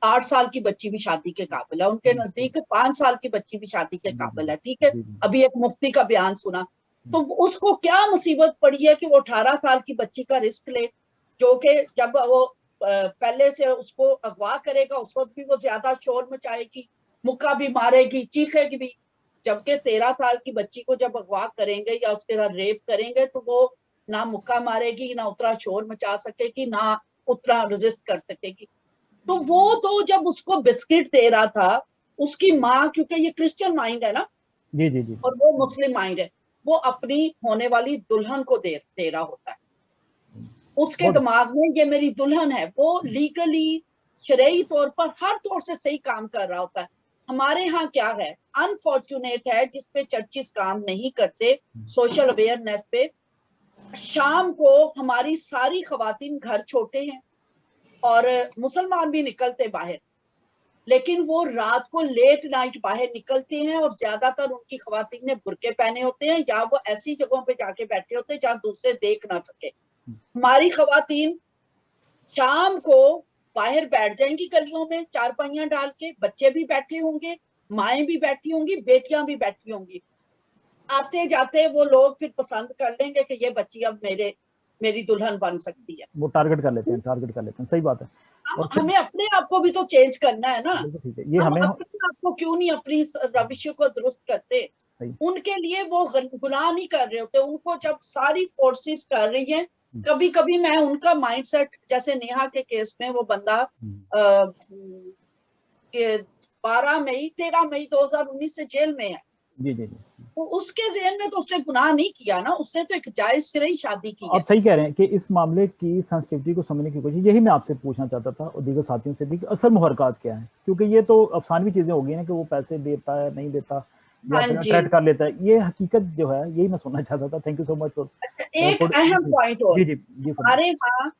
8 साल की बच्ची भी शादी के काबिल है, उनके नजदीक 5 साल की बच्ची भी शादी के काबिल है, ठीक है। अभी एक मुफ्ती का बयान सुना, तो उसको क्या मुसीबत पड़ी है कि वो 18 साल की बच्ची का रिस्क ले, जो कि जब वो पहले से उसको अगवा करेगा उस वक्त भी वो ज्यादा शोर मचाएगी, मुक्का भी मारेगी, चीखेगी भी। जबकि 13 साल की बच्ची को जब अगवा करेंगे या उसके साथ रेप करेंगे तो वो ना मुक्का मारेगी, ना उतना शोर मचा सकेगी, ना उतना रेजिस्ट कर सकेगी। तो वो तो जब उसको बिस्किट दे रहा था, उसकी माँ, क्योंकि ये क्रिश्चियन माइंड है ना, जी जी जी, और वो मुस्लिम माइंड है, वो अपनी होने वाली दुल्हन को दे रहा होता है। उसके दिमाग में ये मेरी दुल्हन है, वो लीगली शरई तौर पर हर तौर से सही काम कर रहा होता है। हमारे यहाँ क्या है, अनफॉर्चुनेट है, जिसपे चर्चिस काम नहीं करते सोशल अवेयरनेस पे। शाम को हमारी सारी खवातीन घर छोटे हैं और मुसलमान भी निकलते बाहर, लेकिन वो रात को लेट नाइट बाहर निकलते हैं और ज्यादातर उनकी खवातीन ने बुरके पहने होते हैं या वो ऐसी जगहों पे जाके बैठे होते हैं जहां दूसरे देख ना सके। हमारी खवातीन शाम को बाहर बैठ जाएंगी गलियों में चारपाइयां डाल के, बच्चे भी बैठे होंगे, माएँ भी बैठी होंगी, बेटियां भी बैठी होंगी। आते जाते वो लोग फिर पसंद कर लेंगे कि ये बच्ची अब मेरी दुल्हन बन सकती है, वो टारगेट कर लेते हैं, सही बात है। और हमें अपने आप को भी तो चेंज करना है ना, ठीक है, ये हम हमें अपने आप को क्यों नहीं अपनी रविश को दुरुस्त करते। उनके लिए वो गुनाह नहीं कर रहे होते, उनको जब सारी फोर्सेस कर रही हैं, कभी कभी मैं उनका माइंडसेट, जैसे नेहा के केस में वो बंदा 13 मई 2019 से जेल में है, जी जी जी, तो उसके ज़हन में तो उसने गुनाह नहीं किया ना, उसने तो एक जायज सिरे शादी की है। आप सही कह रहे हैं कि इस मामले की सेंसिटिविटी को समझने की कोशिश, यही मैं आपसे पूछना चाहता था और दीगर साथियों से भी कि असल मुहरकात क्या है, क्योंकि ये तो अफसानवी चीजें हो गई ना कि वो पैसे देता है नहीं देता या हाँ फिर जी। अट्रैक्ट कर लेता है, ये हकीकत जो है यही मैं सुनना चाहता था। Thank you so much for एक अहम पॉइंट और, जी जी जी हमारे यहाँ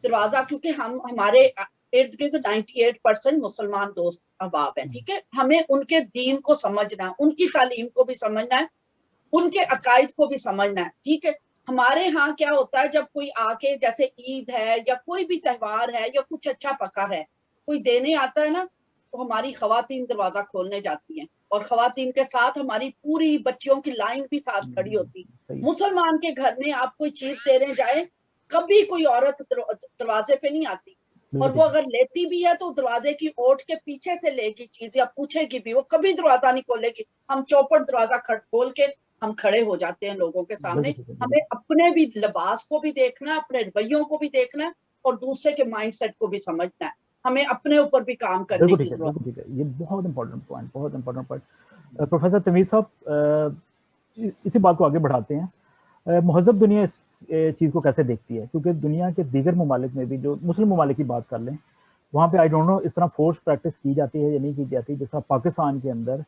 दरवाजा, क्योंकि हमारे इर्द गिर्द 98% मुसलमान दोस्त अहबाब हैं, ठीक है, हमें उनके दीन को समझना है, उनकी तालीम को भी समझना है, उनके अकायद को भी समझना है, ठीक है। हमारे यहाँ क्या होता है, जब कोई आके जैसे ईद है या कोई भी त्योहार है या कुछ अच्छा पका है कोई देने आता है ना, तो हमारी खवातीन दरवाजा खोलने जाती हैं और खवातीन के साथ हमारी पूरी बच्चियों की लाइन भी साथ खड़ी होती। मुसलमान के घर में आप कोई चीज देने जाए, कभी कोई औरत दरवाजे पे नहीं आती, और वो अगर लेती भी है तो दरवाजे की ओट के पीछे से लेगी चीज या पूछेगी भी, वो कभी दरवाजा नहीं खोलेगी। हम चौपट दरवाजा खोल के हम खड़े हो जाते हैं लोगों के सामने। हमें अपने भी लिबास को भी देखना है, अपने रवैयों को भी देखना है और दूसरे के माइंडसेट को भी समझना है। हमें अपने ऊपर भी काम करने की जरूरत है। ठीक है, ये बहुत इंपॉर्टेंट पॉइंट, बहुत इंपॉर्टेंट पॉइंट। प्रोफेसर तमीर साहब, इसी बात को आगे बढ़ाते हैं। महज़ब दुनिया इस चीज़ को कैसे देखती है, क्योंकि दुनिया के दीगर ममालिक में भी, जो मुस्लिम ममालिक की बात कर लें, वहाँ पे आई डोंट नो इस तरह फोर्स प्रैक्टिस की जाती है या नहीं की जाती, जिस तरह पाकिस्तान के अंदर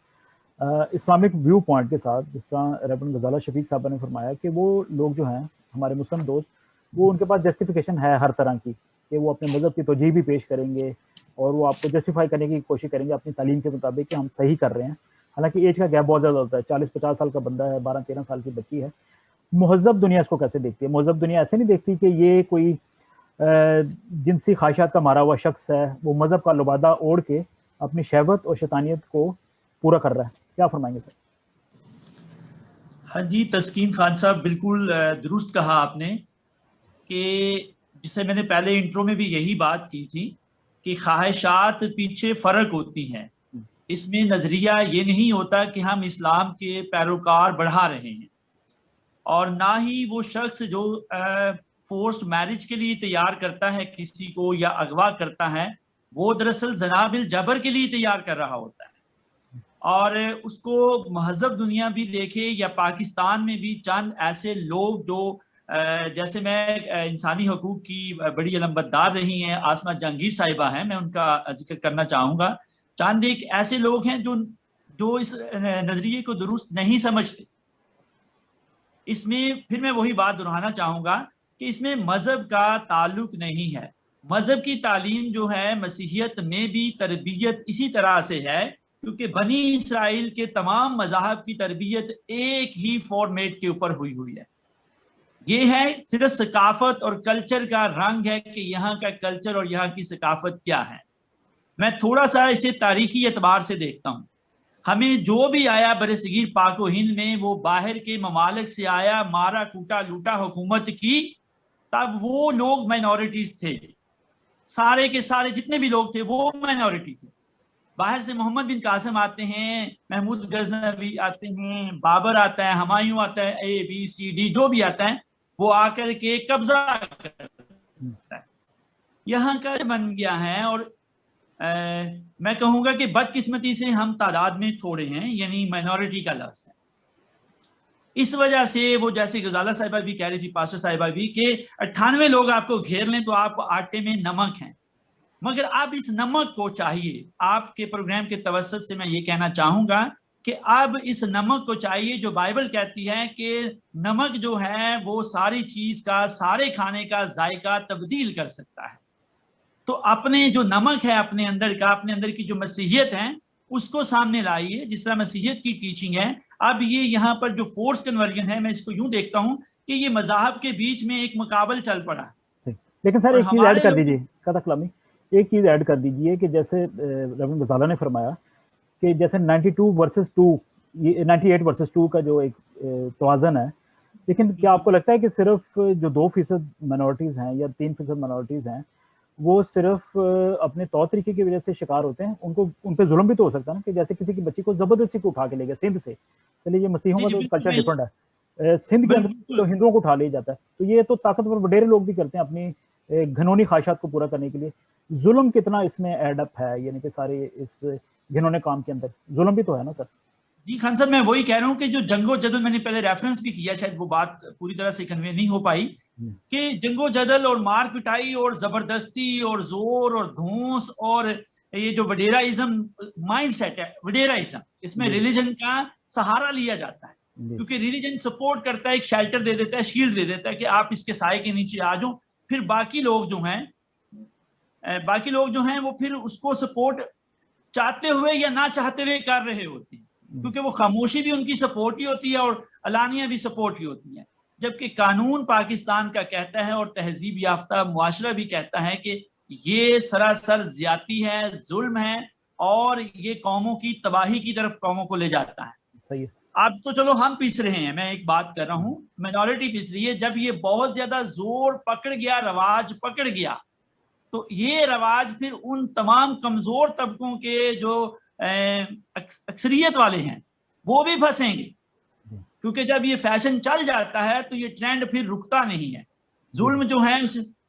इस्लामिक व्यू पॉइंट के साथ, जिस तरह रेवरेंड गजाला शफीक साहब ने फरमाया कि वो लोग जो हैं हमारे मुस्लिम दोस्त, वो उनके पास जस्टिफिकेशन है हर तरह की कि वो अपने मज़हब की तौजीह भी पेश करेंगे और वो आपको जस्टिफाई करने की कोशिश करेंगे अपनी तालीम के मुताबिक कि हम सही कर रहे हैं। हालांकि एज का गैप बहुत ज़्यादा होता है, 40-50 साल का बंदा है, 12-13 साल की बच्ची है। महज़ब दुनिया इसको कैसे देखती है? महज़ब दुनिया ऐसे नहीं देखती कि ये कोई जिनसी ख्वाहिशात का मारा हुआ शख्स है, वो मज़हब का लुबादा ओढ़ के अपनी शहवत और शैतानियत को पूरा कर रहा है। क्या फरमाएंगे सर? हाँ जी, तस्कीन खान साहब, बिल्कुल दुरुस्त कहा आपने कि जिसे मैंने पहले इंट्रो में भी यही बात की थी कि ख्वाहिशात पीछे फ़र्क होती हैं। इसमें नज़रिया ये नहीं होता कि हम इस्लाम के पैरोकार बढ़ा रहे हैं, और ना ही वो शख्स जो फोर्स्ड मैरिज के लिए तैयार करता है किसी को या अगवा करता है, वो दरअसल जनाबिल जबर के लिए तैयार कर रहा होता है। और उसको महज़ब दुनिया भी देखे या पाकिस्तान में भी चंद ऐसे लोग जो जैसे मैं इंसानी हकूक की बड़ी अलमबरदार रही हैं, आसमा जहांगीर साहिबा हैं, मैं उनका जिक्र करना चाहूँगा। चंद एक ऐसे लोग हैं जो इस नज़रिए को दुरुस्त नहीं समझते। इसमें फिर मैं वही बात दोहराना चाहूँगा कि इसमें मज़हब का ताल्लुक नहीं है। मज़हब की तालीम जो है मसीहियत में भी तरबियत इसी तरह से है, क्योंकि बनी इसराइल के तमाम मज़ाहब की तरबियत एक ही फॉर्मेट के ऊपर हुई हुई है। ये है सिर्फ सकाफत और कल्चर का रंग है कि यहाँ का कल्चर और यहाँ की सकाफत क्या है। मैं थोड़ा सा इसे तारीखी एतबार से देखता हूँ। हमें जो भी आया बरसगीर पाको हिंद में, वो बाहर के ममालिक से आया, मारा कूटा लूटा हुकूमत की, तब वो लोग माइनॉरिटीज थे। सारे के सारे जितने भी लोग थे वो माइनॉरिटी थे। बाहर से मोहम्मद बिन कासिम आते हैं, महमूद गजनवी आते हैं, बाबर आता है, हुमायूं आता है, ABCD जो भी आता है वो आकर के कब्जा करता है। यहाँ का बन गया है। और मैं कहूँगा कि बदकिस्मती से हम तादाद में थोड़े हैं, यानी माइनॉरिटी का लफ्ज़ है। इस वजह से वो जैसे गजाला साहिबा भी कह रही थी, पास्टर साहिबा भी, कि 98 लोग आपको घेर लें तो आप आटे में नमक हैं। मगर अब इस नमक को चाहिए, आपके प्रोग्राम के तवज्जुह से मैं ये कहना चाहूँगा कि अब इस नमक को चाहिए जो बाइबल कहती है कि नमक जो है वो सारी चीज़ का, सारे खाने का जायका तब्दील कर सकता है। तो अपने जो नमक है अपने अंदर का, अपने अंदर की जो मसीहियत है उसको सामने लाइए, जिस तरह मसीहियत की टीचिंग है। अब ये यहाँ पर जो फोर्स कन्वर्जन है, मैं इसको यूं देखता हूँ कि ये मज़ाहब के बीच में एक मुकाबल चल पड़ा है। लेकिन सर एक चीज़ ऐड कर दीजिए कथा कलामी, एक चीज़ ऐड कर दीजिए कि जैसे रेवरेंड गजाला ने फरमाया कि जैसे 92 वर्सेस 2, ये 98 वर्सेस 2 का जो एक तवाज़न है, लेकिन क्या आपको लगता है कि सिर्फ जो 2% माइनॉरिटीज़ हैं या 3% माइनॉरिटीज़ हैं वो सिर्फ अपने तौर तरीके की वजह से शिकार होते हैं? उनको उन पर जुल्म भी तो हो सकता है ना, कि जैसे किसी की बच्ची को जबरदस्ती को उठा के ले गया सिंध से, चलिए ये मसीहों का तो कल्चर डिफरेंट है, सिंध के अंदर तो हिंदुओं को उठा ले जाता है, तो ये तो ताकतवर वडेरे लोग भी करते हैं अपनी घनौनी ख्वाहिशात को पूरा करने के लिए। जुल्म कितना इसमें एड अप है, यानी कि सारे इस घिनौने काम के अंदर जुल्म भी तो है ना सर? जी खान साहब, मैं वही कह रहा हूँ कि जो जंगो जदल, मैंने पहले रेफरेंस भी किया, शायद वो बात पूरी तरह से कन्वे नहीं हो पाई, कि जंगो जदल और मार पिटाई और जबरदस्ती और जोर और धौंस और ये जो वडेराइज्म माइंड सेट है, वडेराइज्म, इसमें रिलीजन का सहारा लिया जाता है, क्योंकि रिलीजन सपोर्ट करता है, एक शेल्टर दे देता है, शील्ड दे देता है कि आप इसके साए के नीचे आ जाओ। फिर बाकी लोग जो हैं वो फिर उसको सपोर्ट चाहते हुए या ना चाहते हुए कर रहे होते हैं, क्योंकि वो खामोशी भी उनकी सपोर्ट ही होती है और अलानिया भी सपोर्ट ही होती है। जबकि कानून पाकिस्तान का कहता है और तहजीब याफ्ता मुआशरा भी कहता है कि ये सरासर ज्यादती है, जुल्म है, और ये कौमों की तबाही की तरफ कौमों को ले जाता है। सही है। अब तो चलो हम पिस रहे हैं, मैं एक बात कर रहा हूं, मिनॉरिटी पिस रही है। जब ये बहुत ज्यादा जोर पकड़ गया, रवाज पकड़ गया, तो ये रवाज फिर उन तमाम कमजोर तबकों के जो अक्सरियत वाले हैं वो भी फंसेंगे, क्योंकि जब ये फैशन चल जाता है तो ये ट्रेंड फिर रुकता नहीं है। जुल्म जो है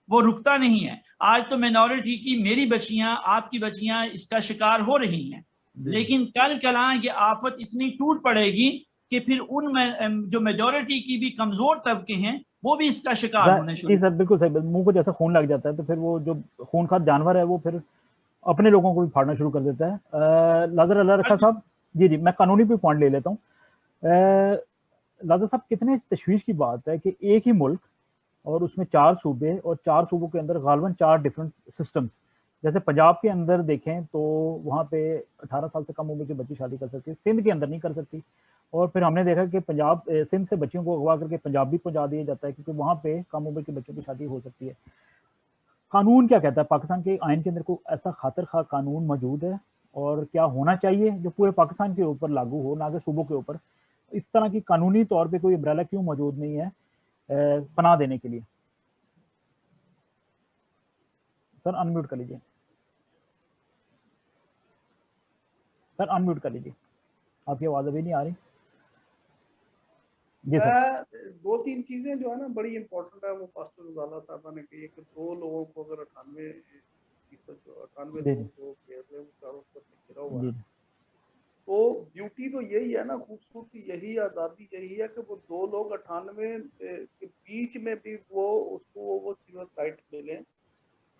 वो रुकता नहीं है। आज तो मिनॉरिटी की, मेरी बच्चियां, आपकी बच्चियां इसका शिकार हो रही हैं, लेकिन कल कला ये आफत इतनी टूट पड़ेगी कि फिर उन जो मेजॉरिटी की भी कमजोर तबके हैं वो भी इसका शिकार होने शुरू। जी सर, बिल्कुल सही। मुंह को जैसे खून लग जाता है तो फिर वो जो खूनखार जानवर है वो फिर अपने लोगों को भी फाड़ना शुरू कर देता है। लाजर अल्लाह रखा साहब, जी मैं कानूनी पे पॉइंट ले लेता हूँ। लाजर साहब, कितने तशवीश की बात है कि एक ही मुल्क और उसमें 4 सूबे, और 4 सूबों के अंदर गालबन 4 डिफरेंट सिस्टम्स। जैसे पंजाब के अंदर देखें तो वहाँ पे 18 साल से कम उम्र की बच्ची शादी कर सकती है, सिंध के अंदर नहीं कर सकती। और फिर हमने देखा कि पंजाब, सिंध से बच्चियों को अगवा करके पंजाब भी पहुंचा दिया जाता है, क्योंकि वहाँ पे कम उम्र के बच्चों की शादी हो सकती है। कानून क्या कहता है? पाकिस्तान के आइन के अंदर को ऐसा खातिर खा कानून मौजूद है, और क्या होना चाहिए जो पूरे पाकिस्तान के ऊपर लागू हो, ना कि सूबों के ऊपर? इस तरह की कानूनी तौर पे कोई अम्ब्रेला क्यों मौजूद नहीं है पनाह देने के लिए? सर अनम्यूट कर लीजिए, सर अनम्यूट कर लीजिए, आपकी आवाज अभी नहीं आ रही। जी सर। 2-3 चीजें जो है ना बड़ी इंपॉर्टेंट है, वो पास्टर रज़ाला साहब ने कही है कि 2 लोगों को अगर 98% जो 98 लोग घेर रहे, वो चारों तरफ से घिरा हुआ है, तो ब्यूटी तो यही है ना, खूबसूरती यही, आज़ादी यही है कि वो 2 लोग 98 के बीच में भी वो उसको वो सिविल राइट मिले,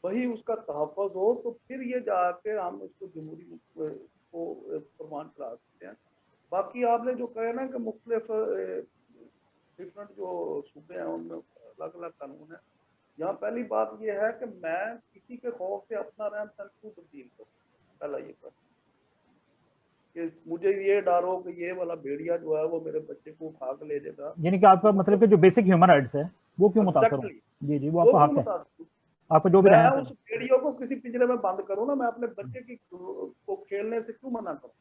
वही उसका तहफ़्फ़ुज़ हो, तो फिर ये जाके हम इसको जमहूरी को प्रमाण करा सकते हैं। बाकी आपने जो कहा ना कि मुख्तलिफ डिफरेंट जो सूबे हैं उनमें अलग अलग कानून है। यहाँ पहली बात यह है कि मैं किसी के खौफ से अपना रहन सहन क्यों तब्दील करूँ, पहला ये प्रश्न, कि मुझे ये डर हो कि ये वाला भेड़िया जो है वो मेरे बच्चे को उठा के ले जाएगा। यानी कि आपका मतलब कि जो बेसिक ह्यूमन राइट्स है वो क्यों मुतासर हो? जी वो आपका हक है, आपको जो भी मैं उस भेड़ियों को किसी पिंजरे में बंद करूँ ना, मैं अपने बच्चे की को खेलने से क्यों मना करूँ?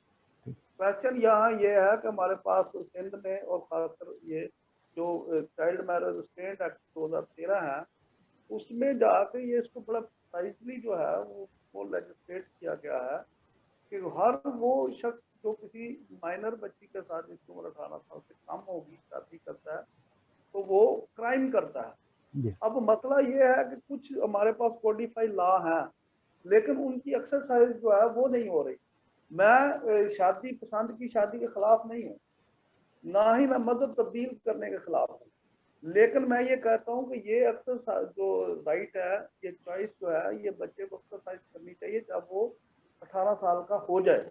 क्वेश्चन यहाँ ये है कि हमारे पास सिंध में और खासकर ये जो चाइल्ड मैरिज रिस्ट्रेंट एक्ट 2013 है, उसमें जाकर ये इसको बड़ा साइजली जो है वो लेजिस्लेट किया गया है कि हर वो शख्स जो किसी माइनर बच्ची के साथ जिसकी उम्र 18 साल से कम होगी शादी करता है तो वो क्राइम करता है। अब मसला ये है कि कुछ हमारे पास कोडिफाइड लॉ है, लेकिन उनकी एक्सरसाइज जो है वो नहीं हो रही। मैं शादी पसंद की शादी के खिलाफ नहीं हूँ, ना ही मैं मजहब तब्दील करने के खिलाफ हूँ, लेकिन मैं ये कहता हूँ कि ये एक्सरसाइज जो राइट है, ये चॉइस जो है, ये बच्चे को एक्सरसाइज करनी चाहिए जब वो 18 साल का हो जाए।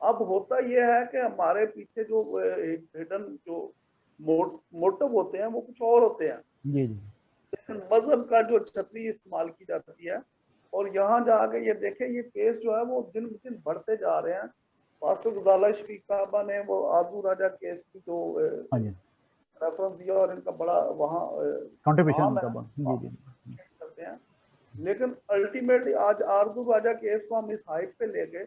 अब होता यह है कि हमारे पीछे जो हिडन जो मोटिव होते हैं वो कुछ और होते हैं, लेकिन मजहब का जो छतरी इस्तेमाल की जाती है। और यहाँ जाके ये देखें, ये केस जो है वो दिन ब दिन बढ़ते जा रहे हैं। पास्टर रज़ाला शफीक साहबा ने वो आरजू राजा केस की जो रेफरेंस दिया और इनका बड़ा वहाँ करते हैं, लेकिन अल्टीमेटली आज आरजू राजा केस को हम इस हाइप पे ले गए,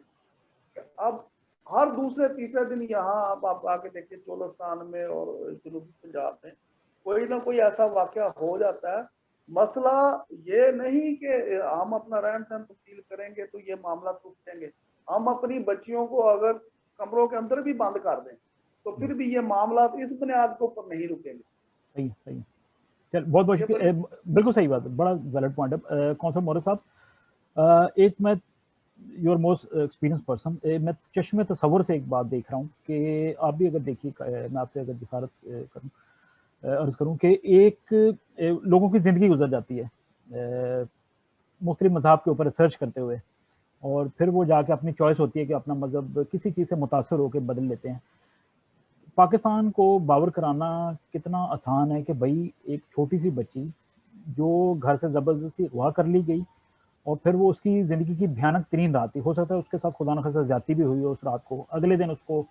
अब हर दूसरे तीसरे दिन यहाँ आप आके देखिए चोलिस्तान में और जनूबी पंजाब में कोई ना कोई ऐसा वाकया हो जाता है। मसला ये नहीं कि हम अपना रहन सहन तब्दील करेंगे तो ये मामला टूटेंगे। हम अपनी बच्चियों को अगर कमरों के अंदर भी बंद कर दें तो फिर भी ये मामला इस बुनियाद के ऊपर नहीं रुकेंगे। सही सही, चल बहुत बहुत शुक्रिया, बिल्कुल सही बात है, बड़ा वैलिड पॉइंट है। कौन सा मोरे साहब, एक मैं योर मोस्ट एक्सपीरियंस पर्सन, मैं चश्मे तसव्वुर से एक बात देख रहा हूँ कि आप भी अगर देखिए, मैं आपसे अगर जिसारत करूँ, अर्ज करूँ कि एक लोगों की ज़िंदगी गुजर जाती है मुख्तलिफ मज़हब के ऊपर रिसर्च करते हुए, और फिर वो जाके अपनी चॉइस होती है कि अपना मज़हब किसी चीज़ से मुतासर होकर बदल लेते हैं। पाकिस्तान को बावर कराना कितना आसान है कि भाई एक छोटी सी बच्ची जो घर से ज़बरदस्ती अगवा कर ली गई और फिर वो उसकी ज़िंदगी की भयानक तरीन रात थी, हो सकता है उसके साथ खुदा न खास्ता ज़्यादती भी हुई हो उस रात को, अगले दिन उसको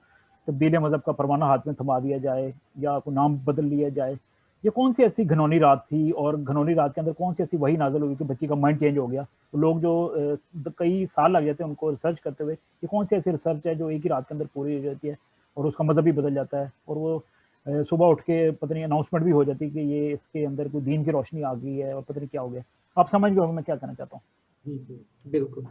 तब्दील मज़हब का परवाना हाथ में थमा दिया जाए या कोई नाम बदल लिया जाए। ये कौन सी ऐसी घनौनी रात थी, और घनौनी रात के अंदर कौन सी ऐसी वही नाज़िल हुई कि बच्ची का माइंड चेंज हो गया? तो लोग जो कई साल लग जाते हैं उनको रिसर्च करते हुए, ये कौन सी ऐसी रिसर्च है जो एक ही रात के अंदर पूरी हो जाती है और उसका मज़हब भी बदल जाता है, और वो सुबह उठ के पता नहीं अनाउंसमेंट भी हो जाती है कि ये इसके अंदर कोई दीन की रोशनी आ गई है और पता नहीं क्या हो गया। आप समझ गए मैं क्या कहना चाहता हूँ? जी, बिल्कुल।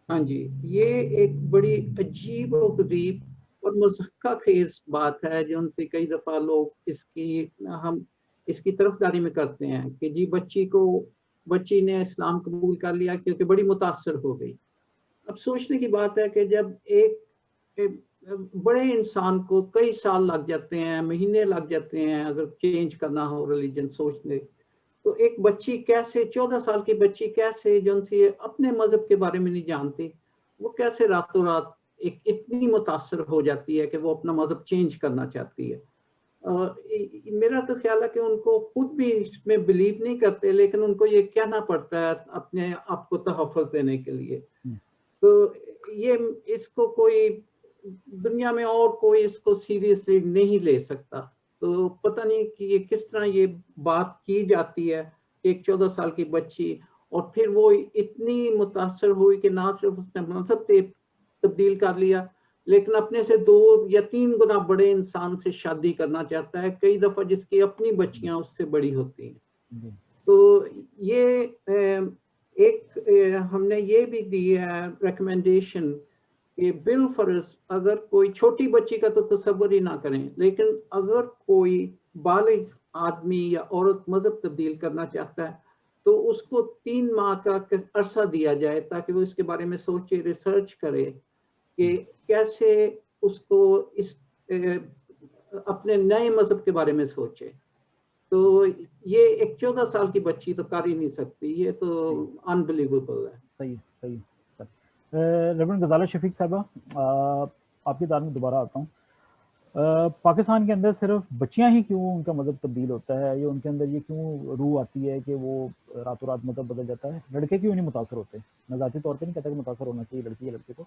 हाँ जी, ये एक बड़ी अजीब और गरीब और मज़हक़-ख़ेज़ बात है जो उनसे कई दफ़ा लोग हम इसकी तरफदारी में करते हैं कि जी बच्ची ने इस्लाम कबूल कर लिया क्योंकि बड़ी मुतासर हो गई। अब सोचने की बात है कि जब एक बड़े इंसान को कई साल लग जाते हैं, महीने लग जाते हैं अगर चेंज करना हो रिलीजन सोचने, तो एक बच्ची कैसे, 14 साल की बच्ची कैसे जो उनसे अपने मज़हब के बारे में नहीं जानती, वो कैसे रातों रात एक इतनी मुतासर हो जाती है कि वो अपना मज़हब चेंज करना चाहती है। मेरा तो ख्याल है कि उनको खुद भी इसमें बिलीव नहीं करते, लेकिन उनको ये कहना पड़ता है अपने आप को तहफ़्फ़ुज़ देने के लिए। तो ये इसको कोई दुनिया में और कोई इसको सीरियसली नहीं ले सकता। तो पता नहीं कि ये किस तरह ये बात की जाती है, एक 14 साल की बच्ची, और फिर वो इतनी मुतासर हुई कि ना सिर्फ उसने मज़हब तब्दील कर लिया, लेकिन अपने से 2 या 3 गुना बड़े इंसान से शादी करना चाहता है, कई दफ़ा जिसकी अपनी बच्चियां उससे बड़ी होती हैं। तो ये हमने ये भी दी है रिकमेंडेशन कि बिलफर्ज अगर कोई छोटी बच्ची का तो तसव्वुर ही ना करें, लेकिन अगर कोई बालिग आदमी या औरत मज़हब तब्दील करना चाहता है तो उसको 3 माह का अरसा दिया जाए ताकि वो इसके बारे में सोचे, रिसर्च करे कि कैसे उसको अपने नए मज़हब के बारे में सोचे। तो ये एक 14 साल की बच्ची तो कर ही नहीं सकती, ये तो अनबिलीवेबल है। सही सही। रेवरेंड गजाला शफीक साहबा, आपकी दाद में दोबारा आता हूँ। पाकिस्तान के अंदर सिर्फ बच्चियां ही क्यों उनका मज़हब तब्दील होता है, या उनके अंदर ये क्यों रूह आती है कि वो रातों रात मज़हब बदल जाता है? लड़के क्यों नहीं मुतासर होते? मैं ज़ाती तौर पे नहीं कहता कि मुतासर होना चाहिए लड़की या लड़के को,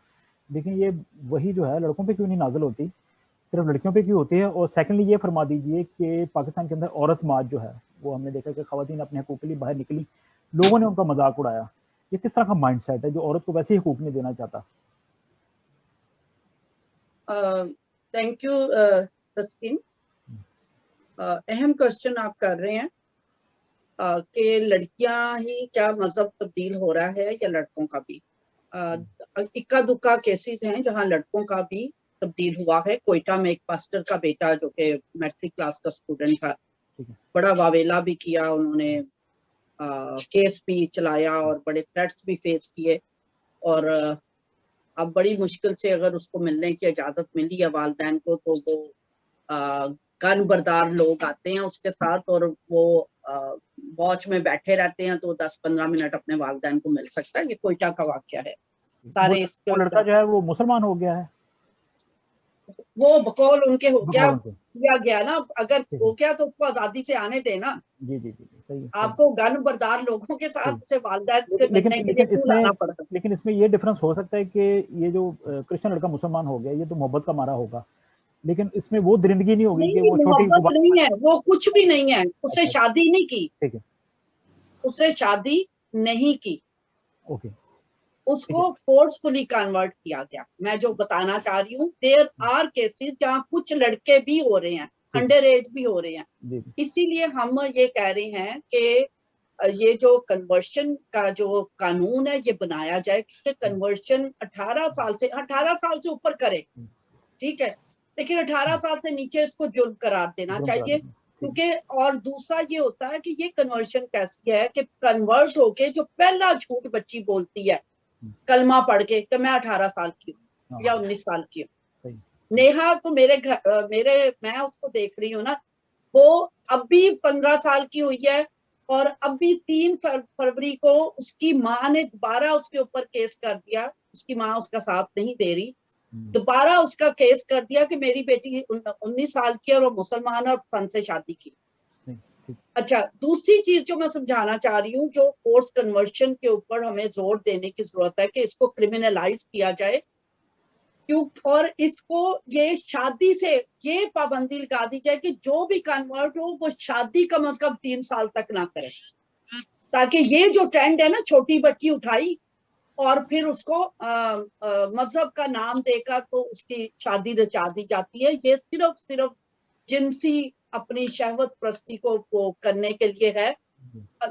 लेकिन ये वही जो है लड़कों पे क्यों नहीं नाजिल होती, सिर्फ लड़कियों पे क्यों होती है? और सेकेंडली ये फरमा दीजिए कि पाकिस्तान के अंदर औरत माज जो है वो हमने देखा कि ख़वातीन अपने हकूक़ के लिए बाहर निकली, लोगों ने उनका मजाक उड़ाया। ये किस तरह का माइंड सेट है जो औरत को वैसे ही हकूक़ नहीं देना चाहता? थैंक यू तस्कीन। अहम क्वेश्चन आप कर रहे हैं कि लड़कियां ही क्या मज़हब तब्दील हो रहा है या लड़कों का भी। इक्का दुक्का केसेस हैं जहां लड़कों का भी तब्दील हुआ है। कोयटा में एक पास्टर का बेटा जो कि मैट्रिक क्लास का स्टूडेंट था, बड़ा वावेला भी किया उन्होंने, केस भी चलाया और बड़े थ्रेट्स भी फेस किए, और अब बड़ी मुश्किल से अगर उसको मिलने की इजाज़त मिली है वालिदैन को, तो वो गन बरदार लोग आते हैं उसके साथ और वो वॉच में बैठे रहते हैं, तो 10-15 मिनट अपने वालिदैन को मिल सकता है। ये कोयटा का वाकया है। सारे वो लड़का जो है वो मुसलमान हो गया है, वो बकौल उनके हो गया ना, अगर हो गया तो उसको आजादी से आने देना। जी जी जी सही। आपको गन बरदार लोगों के साथ से वालिदैन से मिलने के लिए क्यों लाना पड़ता? लेकिन इसमें ये डिफरेंस हो सकता है कि ये जो क्रिश्चियन लड़का मुसलमान हो गया, ये तो मोहब्बत का मारा होगा, लेकिन इसमें वो दरिंदगी नहीं होगी कि वो छोटी नहीं है, वो कुछ भी नहीं है, उससे शादी नहीं की। ठीक है, उससे शादी नहीं की, ओके, उसको फोर्सफुली कन्वर्ट किया गया। मैं जो बताना चाह रही हूँ, देयर आर केसेस जहाँ कुछ लड़के भी हो रहे हैं, अंडर एज भी हो रहे हैं। इसीलिए हम ये कह रहे हैं कि ये जो कन्वर्शन का जो कानून है ये बनाया जाए कि कन्वर्शन 18 साल से ऊपर करे, ठीक है, लेकिन 18 साल से नीचे इसको जुर्म करार देना चाहिए। क्योंकि और दूसरा ये होता है कि ये कन्वर्शन कैसी है कि कन्वर्ट होके जो पहला झूठ बच्ची बोलती है कलमा पढ़ के कि मैं 18 साल की हूँ या 19 साल की हूँ। सही। नेहा तो मैं उसको देख रही हूँ ना, वो अब भी 15 साल की हुई है और अब भी 3 फरवरी को उसकी माँ ने दोबारा उसके ऊपर केस कर दिया। उसकी माँ उसका साथ नहीं दे रही, दोबारा उसका केस कर दिया कि मेरी बेटी 19 साल की है और वो मुसलमान और सन से शादी की। अच्छा, दूसरी चीज जो मैं समझाना चाह रही हूँ, जो फोर्स कन्वर्शन के ऊपर हमें जोर देने की जरूरत है कि इसको क्रिमिनलाइज किया जाए, क्यों, और इसको ये शादी से ये पाबंदी लगा दी जाए कि जो भी कन्वर्ट हो वो शादी कम से कम 3 साल तक ना करे, ताकि ये जो ट्रेंड है ना, छोटी बच्ची उठाई और फिर उसको मजहब का नाम देकर तो उसकी शादी रचा दी जाती है। ये सिर्फ जिनसी अपनी शहवत प्रस्ती को करने के लिए है।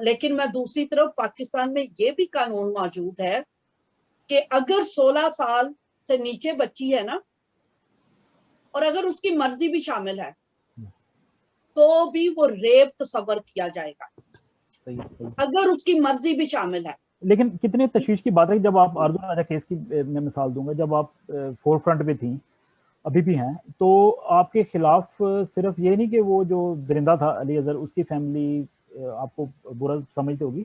लेकिन मैं दूसरी तरफ पाकिस्तान में ये भी कानून मौजूद है कि अगर 16 साल से नीचे बच्ची है ना, और अगर उसकी मर्जी भी शामिल है तो भी वो रेप तस्वर किया जाएगा। सही, सही। अगर उसकी मर्जी भी शामिल है। लेकिन कितने तशवीश की बात है, जब आप आरजू राजा केस की मैं मिसाल दूंगा, जब आप फोर फ्रंट पे थी, अभी भी हैं, तो आपके खिलाफ सिर्फ ये नहीं कि वो जो दरिंदा था अली अजहर, उसकी फैमिली आपको बुरा समझती होगी,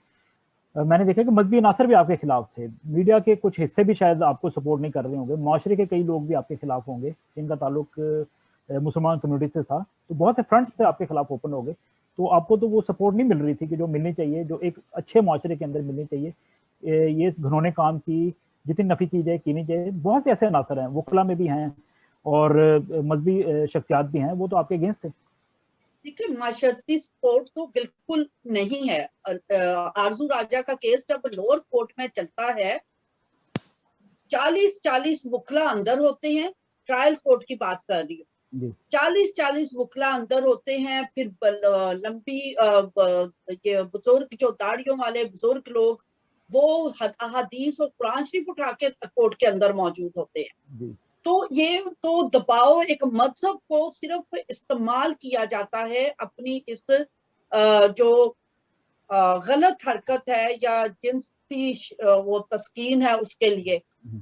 मैंने देखा कि मजहबी अनासर भी आपके खिलाफ थे, मीडिया के कुछ हिस्से भी शायद आपको सपोर्ट नहीं कर रहे होंगे, माशरे के कई लोग भी आपके खिलाफ होंगे जिनका ताल्लुक मुसलमान कम्युनिटी से था, तो बहुत से फ्रंट्स से आपके खिलाफ ओपन हो गए, तो आपको तो वो सपोर्ट नहीं मिल रही थी कि जो मिलनी चाहिए, जो एक अच्छे माशरे के अंदर मिलनी चाहिए। ये घिनौने काम की जितनी नफ़ी की जाए की नहीं चाहिए। बहुत से ऐसे अनासर हैं, वकला में भी हैं और मजहबी शख्सियात भी हैं, वो तो आपके अगेंस्ट थे। देखिए, माशरती सपोर्ट तो बिल्कुल नहीं है। आरजू राजा का केस जब लोअर कोर्ट में चलता है, 40 वकला अंदर होते हैं, ट्रायल कोर्ट की बात कर रही हूँ, 40 वकला अंदर होते हैं, फिर लंबी ये बुजुर्ग जो दाढ़ियों वाले बुजुर्ग लोग, वो हदीस और कुरान शरीफ उठा के कोर्ट के अंदर मौजूद होते हैं। तो ये तो दबाव, एक मजहब को सिर्फ इस्तेमाल किया जाता है अपनी इस जो गलत हरकत है या जिनसी वो तस्कीन है उसके लिए।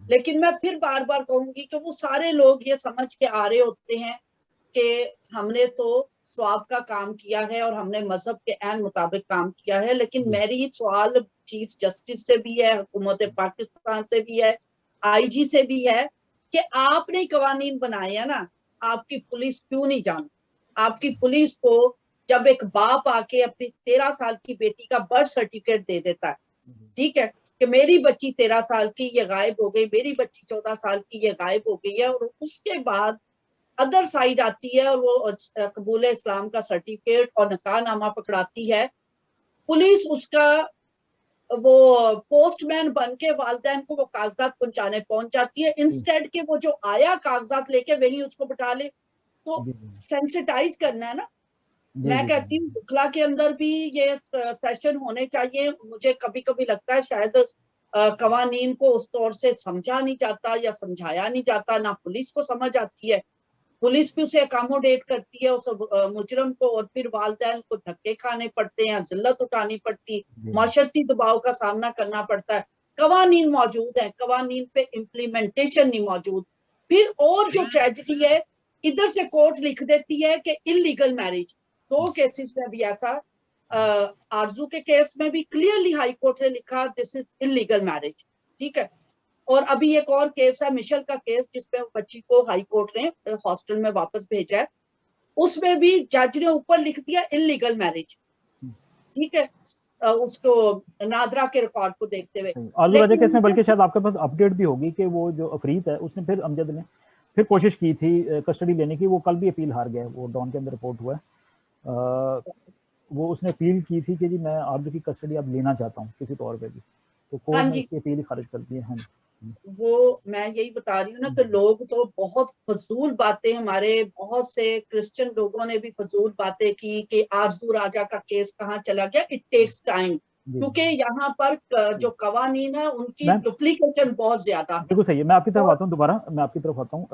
लेकिन मैं फिर बार बार कहूंगी कि वो सारे लोग ये समझ के आ रहे होते हैं कि हमने तो स्वाब का काम किया है और हमने मजहब के ऐन मुताबिक काम किया है। लेकिन मेरी सवाल चीफ जस्टिस से भी है, हुकूमत पाकिस्तान से भी है, IG से भी है कि आपने कवानीन बनाए हैं ना, आपकी पुलिस क्यों नहीं जानती? आपकी पुलिस को जब एक बाप आके अपनी 13 साल की बेटी का बर्थ सर्टिफिकेट दे देता है, ठीक है, कि मेरी बच्ची 13 साल की ये गायब हो गई, मेरी बच्ची 14 साल की ये गायब हो गई है, और उसके बाद अदर साइड आती है और वो कबूल इस्लाम का सर्टिफिकेट और निकाहनामा पकड़ाती है, पुलिस उसका वो पोस्टमैन बन के वालिदैन को वो कागजात पहुंच जाती है, इंस्टेड के वो जो आया कागजात लेके वही उसको बिठा ले। तो सेंसिटाइज करना है ना। मैं कहती हूँ बुखला के अंदर भी ये सेशन होने चाहिए। मुझे कभी कभी लगता है शायद कवानीन को उस तौर से समझा नहीं जाता या समझाया नहीं जाता, ना पुलिस को समझ आती है, पुलिस भी उसे अकोमोडेट करती है उस मुजरम को, और फिर वालिदैन को धक्के खाने पड़ते हैं, जिल्लत उठानी पड़ती, माशरती दबाव का सामना करना पड़ता है। कवानीन मौजूद है, कवानीन पे इम्प्लीमेंटेशन नहीं मौजूद। फिर और जो ट्रेजेडी है, इधर से कोर्ट लिख देती है कि इलीगल मैरिज। 2 केसेस में भी ऐसा, आरजू के केस में भी क्लियरली हाई कोर्ट ने लिखा दिस इज इलीगल मैरिज, ठीक है। और अभी एक और केस है मिशेल का केस, जिसमें बच्ची को हाई कोर्ट ने हॉस्टल में वापस भेजा है, उसमें भी जज ने ऊपर लिख दिया इलीगल मैरिज, ठीक है, उसको नादरा के रिकॉर्ड को देखते हुए। आरजू राजा केस में बल्कि शायद आपके पास अपडेट भी होगी कि वो जो अफरीद है उसने फिर अमजद ने फिर कोशिश की थी कस्टडी लेने की, वो कल भी अपील हार गया, वो डॉन के अंदर रिपोर्ट हुआ है, वो उसने अपील की थी कि जी मैं आरजू की कस्टडी अब लेना चाहता हूँ किसी तौर पे भी, तो कोर्ट ने उसकी अपील खारिज कर दी है। हाँ, वो मैं यही बता रही हूँ ना कि लोग तो बहुत फजूल बातें, हमारे बहुत से क्रिश्चियन लोगों ने भी फजूल बातें की कि आरजू राजा का केस कहाँ चला गया। इट टेक्स टाइम, क्योंकि यहाँ पर जो कवानीन है उनकी डुप्लीकेशन बहुत ज्यादा। बिल्कुल सही है। मैं आपकी तरफ आता हूँ, दोबारा मैं आपकी तरफ आता हूँ।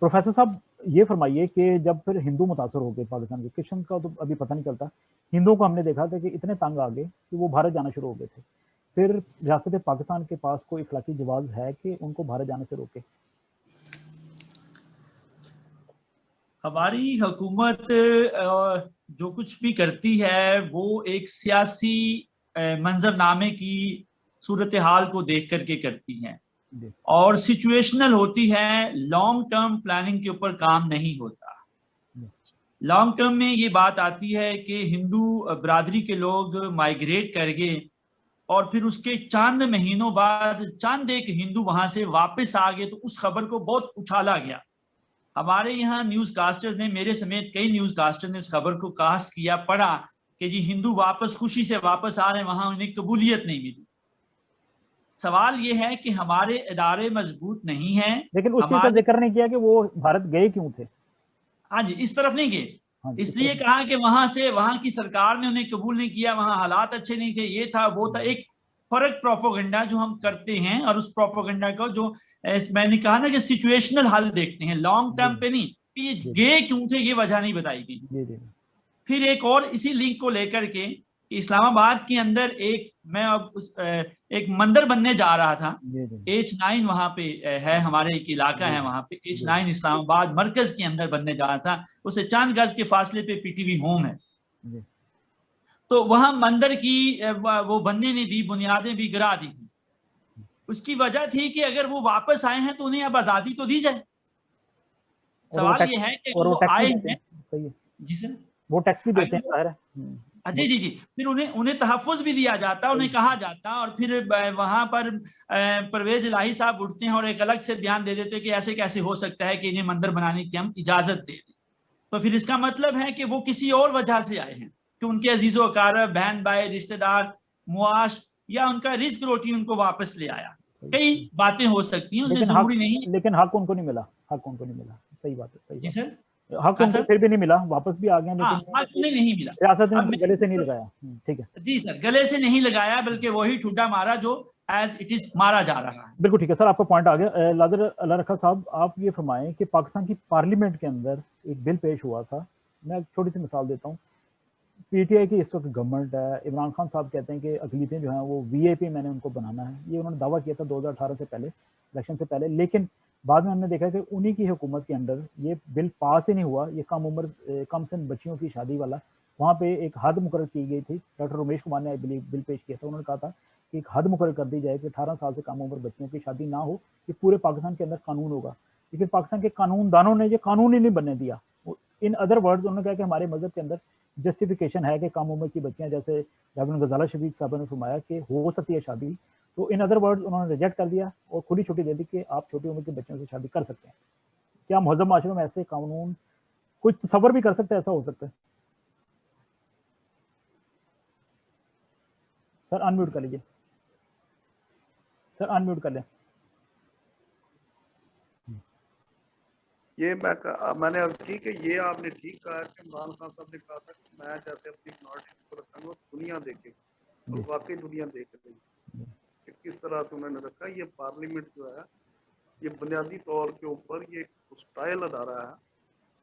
प्रोफेसर साहब ये फरमाइए कि जब फिर हिंदू मुतासर हो गए पाकिस्तान के, क्रिश्चियन का तो अभी पता नहीं चलता, हिंदुओं को हमने देखा था कि इतने तंग आ गए कि वो भारत जाना शुरू हो गए थे, फिर रियासत पाकिस्तान के पास कोई इखलाकी जवाब है कि उनको भारत जाने से रोके? हमारी हुकूमत जो कुछ भी करती है वो एक सियासी मंजरनामे की सूरत हाल को देख करके करती है और सिचुएशनल होती है, लॉन्ग टर्म प्लानिंग के ऊपर काम नहीं होता। लॉन्ग टर्म में ये बात आती है कि हिंदू बरादरी के लोग माइग्रेट कर गए और फिर उसके चंद महीनों बाद चंद एक हिंदू वहां से वापस आ गए, तो उस खबर को बहुत उछाला गया। हमारे यहाँ न्यूज कास्टर्स ने, मेरे समेत कई न्यूज कास्टर्स ने इस खबर को कास्ट किया, पढ़ा कि जी हिंदू वापस खुशी से वापस आ रहे हैं, वहां उन्हें कबूलियत नहीं मिली। सवाल ये है कि हमारे इदारे मजबूत नहीं हैं, लेकिन उस चीज का जिक्र नहीं किया कि वो भारत गए क्यों थे। हाँ जी, इस तरफ नहीं गए, इसलिए कहा कि वहां की सरकार ने उन्हें कबूल नहीं किया, वहां हालात अच्छे नहीं थे, ये था वो था। एक फर्क प्रोपोगंडा जो हम करते हैं और उस प्रोपोगंडा को जो मैंने कहा ना कि सिचुएशनल हल देखते हैं, लॉन्ग टर्म पे नहीं कि ये गए क्यों थे, ये वजह नहीं बताई गई। फिर एक और इसी लिंक को लेकर के इस्लामाबाद के अंदर एक मंदिर बनने जा रहा था, H9 वहां पे है, हमारे एक इलाका है वहां पे H9 इस्लामाबाद मरकज के अंदर बनने जा रहा था, उसे चंद गज के फासले पे PTV होम है। तो वहां मंदिर की वो बनने नहीं दी, बुनियादें भी गिरा दी थी। उसकी वजह थी कि अगर वो वापस आए हैं तो उन्हें अब आजादी तो दी जाए। सवाल ये है कि वो आए हैं, जी सर, वो टैक्स भी देते हैं, जी जी जी, फिर उन्हें तहफ़्फ़ुज़ भी दिया जाता, उन्हें कहा जाता, और फिर वहां पर परवेज इलाही साहब उठते हैं और एक अलग से बयान दे देते कि ऐसे कैसे हो सकता है कि इन्हें मंदिर बनाने की हम इजाजत दे दें। तो फिर इसका मतलब है कि वो किसी और वजह से आए हैं कि उनके अजीजो अकारब, बहन भाई, रिश्तेदार, मुआश या उनका रिज्क रोटी उनको वापस ले आया। कई बातें हो सकती हैं, जरूरी नहीं। लेकिन हक उनको नहीं मिला, हक उनको नहीं मिला। सही बात है, सही जी सर, हक उनको फिर भी नहीं मिला, वापस भी आ गए, लेकिन हक उन्हें नहीं मिला, रियासत ने गले से नहीं लगाया। ठीक है जी सर, गले से नहीं लगाया, बल्कि वही ठुड्डा मारा जो एज इट इज मारा जा रहा है। बिल्कुल ठीक है सर, आपका पॉइंट आ गया। लादर अल्लाह रखा साहब, आप ये फरमाएं कि पाकिस्तान की पार्लियामेंट के अंदर एक बिल पेश हुआ था। मैं एक छोटी सी मिसाल देता हूँ। PTI की इस वक्त गवर्नमेंट है, इमरान खान साहब कहते हैं कि अकलीतें जो हैं वो VIP मैंने उनको बनाना है, ये उन्होंने दावा किया था 2018 से पहले, इलेक्शन से पहले। लेकिन बाद में हमने देखा कि उन्हीं की हुकूमत के अंदर ये बिल पास ही नहीं हुआ। ये कम से बच्चियों की शादी वाला, वहाँ पे एक हद मुकर्रर की गई थी। डॉक्टर रमेश कुमार ने बिल पेश किया था, उन्होंने कहा था कि एक हद मुकर्रर कर दी जाए कि 18 साल से कम उम्र बच्चियों की शादी ना हो, ये पूरे पाकिस्तान के अंदर कानून होगा। लेकिन पाकिस्तान के कानूनदानों ने ये कानून ही नहीं बनने दिया। इन अदर वर्ड्स उन्होंने कहा कि हमारे मजहब के अंदर जस्टिफिकेशन है कि कम उम्र की बच्चियां, जैसे रेवरेंड गजाला शफीक साहब ने फरमाया कि हो सकती है शादी, तो इन अदर वर्ड्स उन्होंने रिजेक्ट कर दिया और खुली छुट्टी दे दी कि आप छोटी उम्र के बच्चों से शादी कर सकते हैं। क्या मुहज़्ज़म माशरे में ऐसे कानून कुछ तसव्वुर भी कर सकते हैं, ऐसा हो सकता है? सर अनम्यूट कर लीजिए, सर अनम्यूट कर लें। ये मैंने अर्ज की कि ये आपने ठीक कहा कि इमरान खान साहब ने कहा था कि मैं जैसे अपनी मिनॉरिटी को रखूंगा, दुनिया देखे, और वाकई दुनिया देख रही कि किस तरह से उन्होंने रखा। ये पार्लियामेंट जो है ये बुनियादी तौर के ऊपर ये स्टाइल अदारा है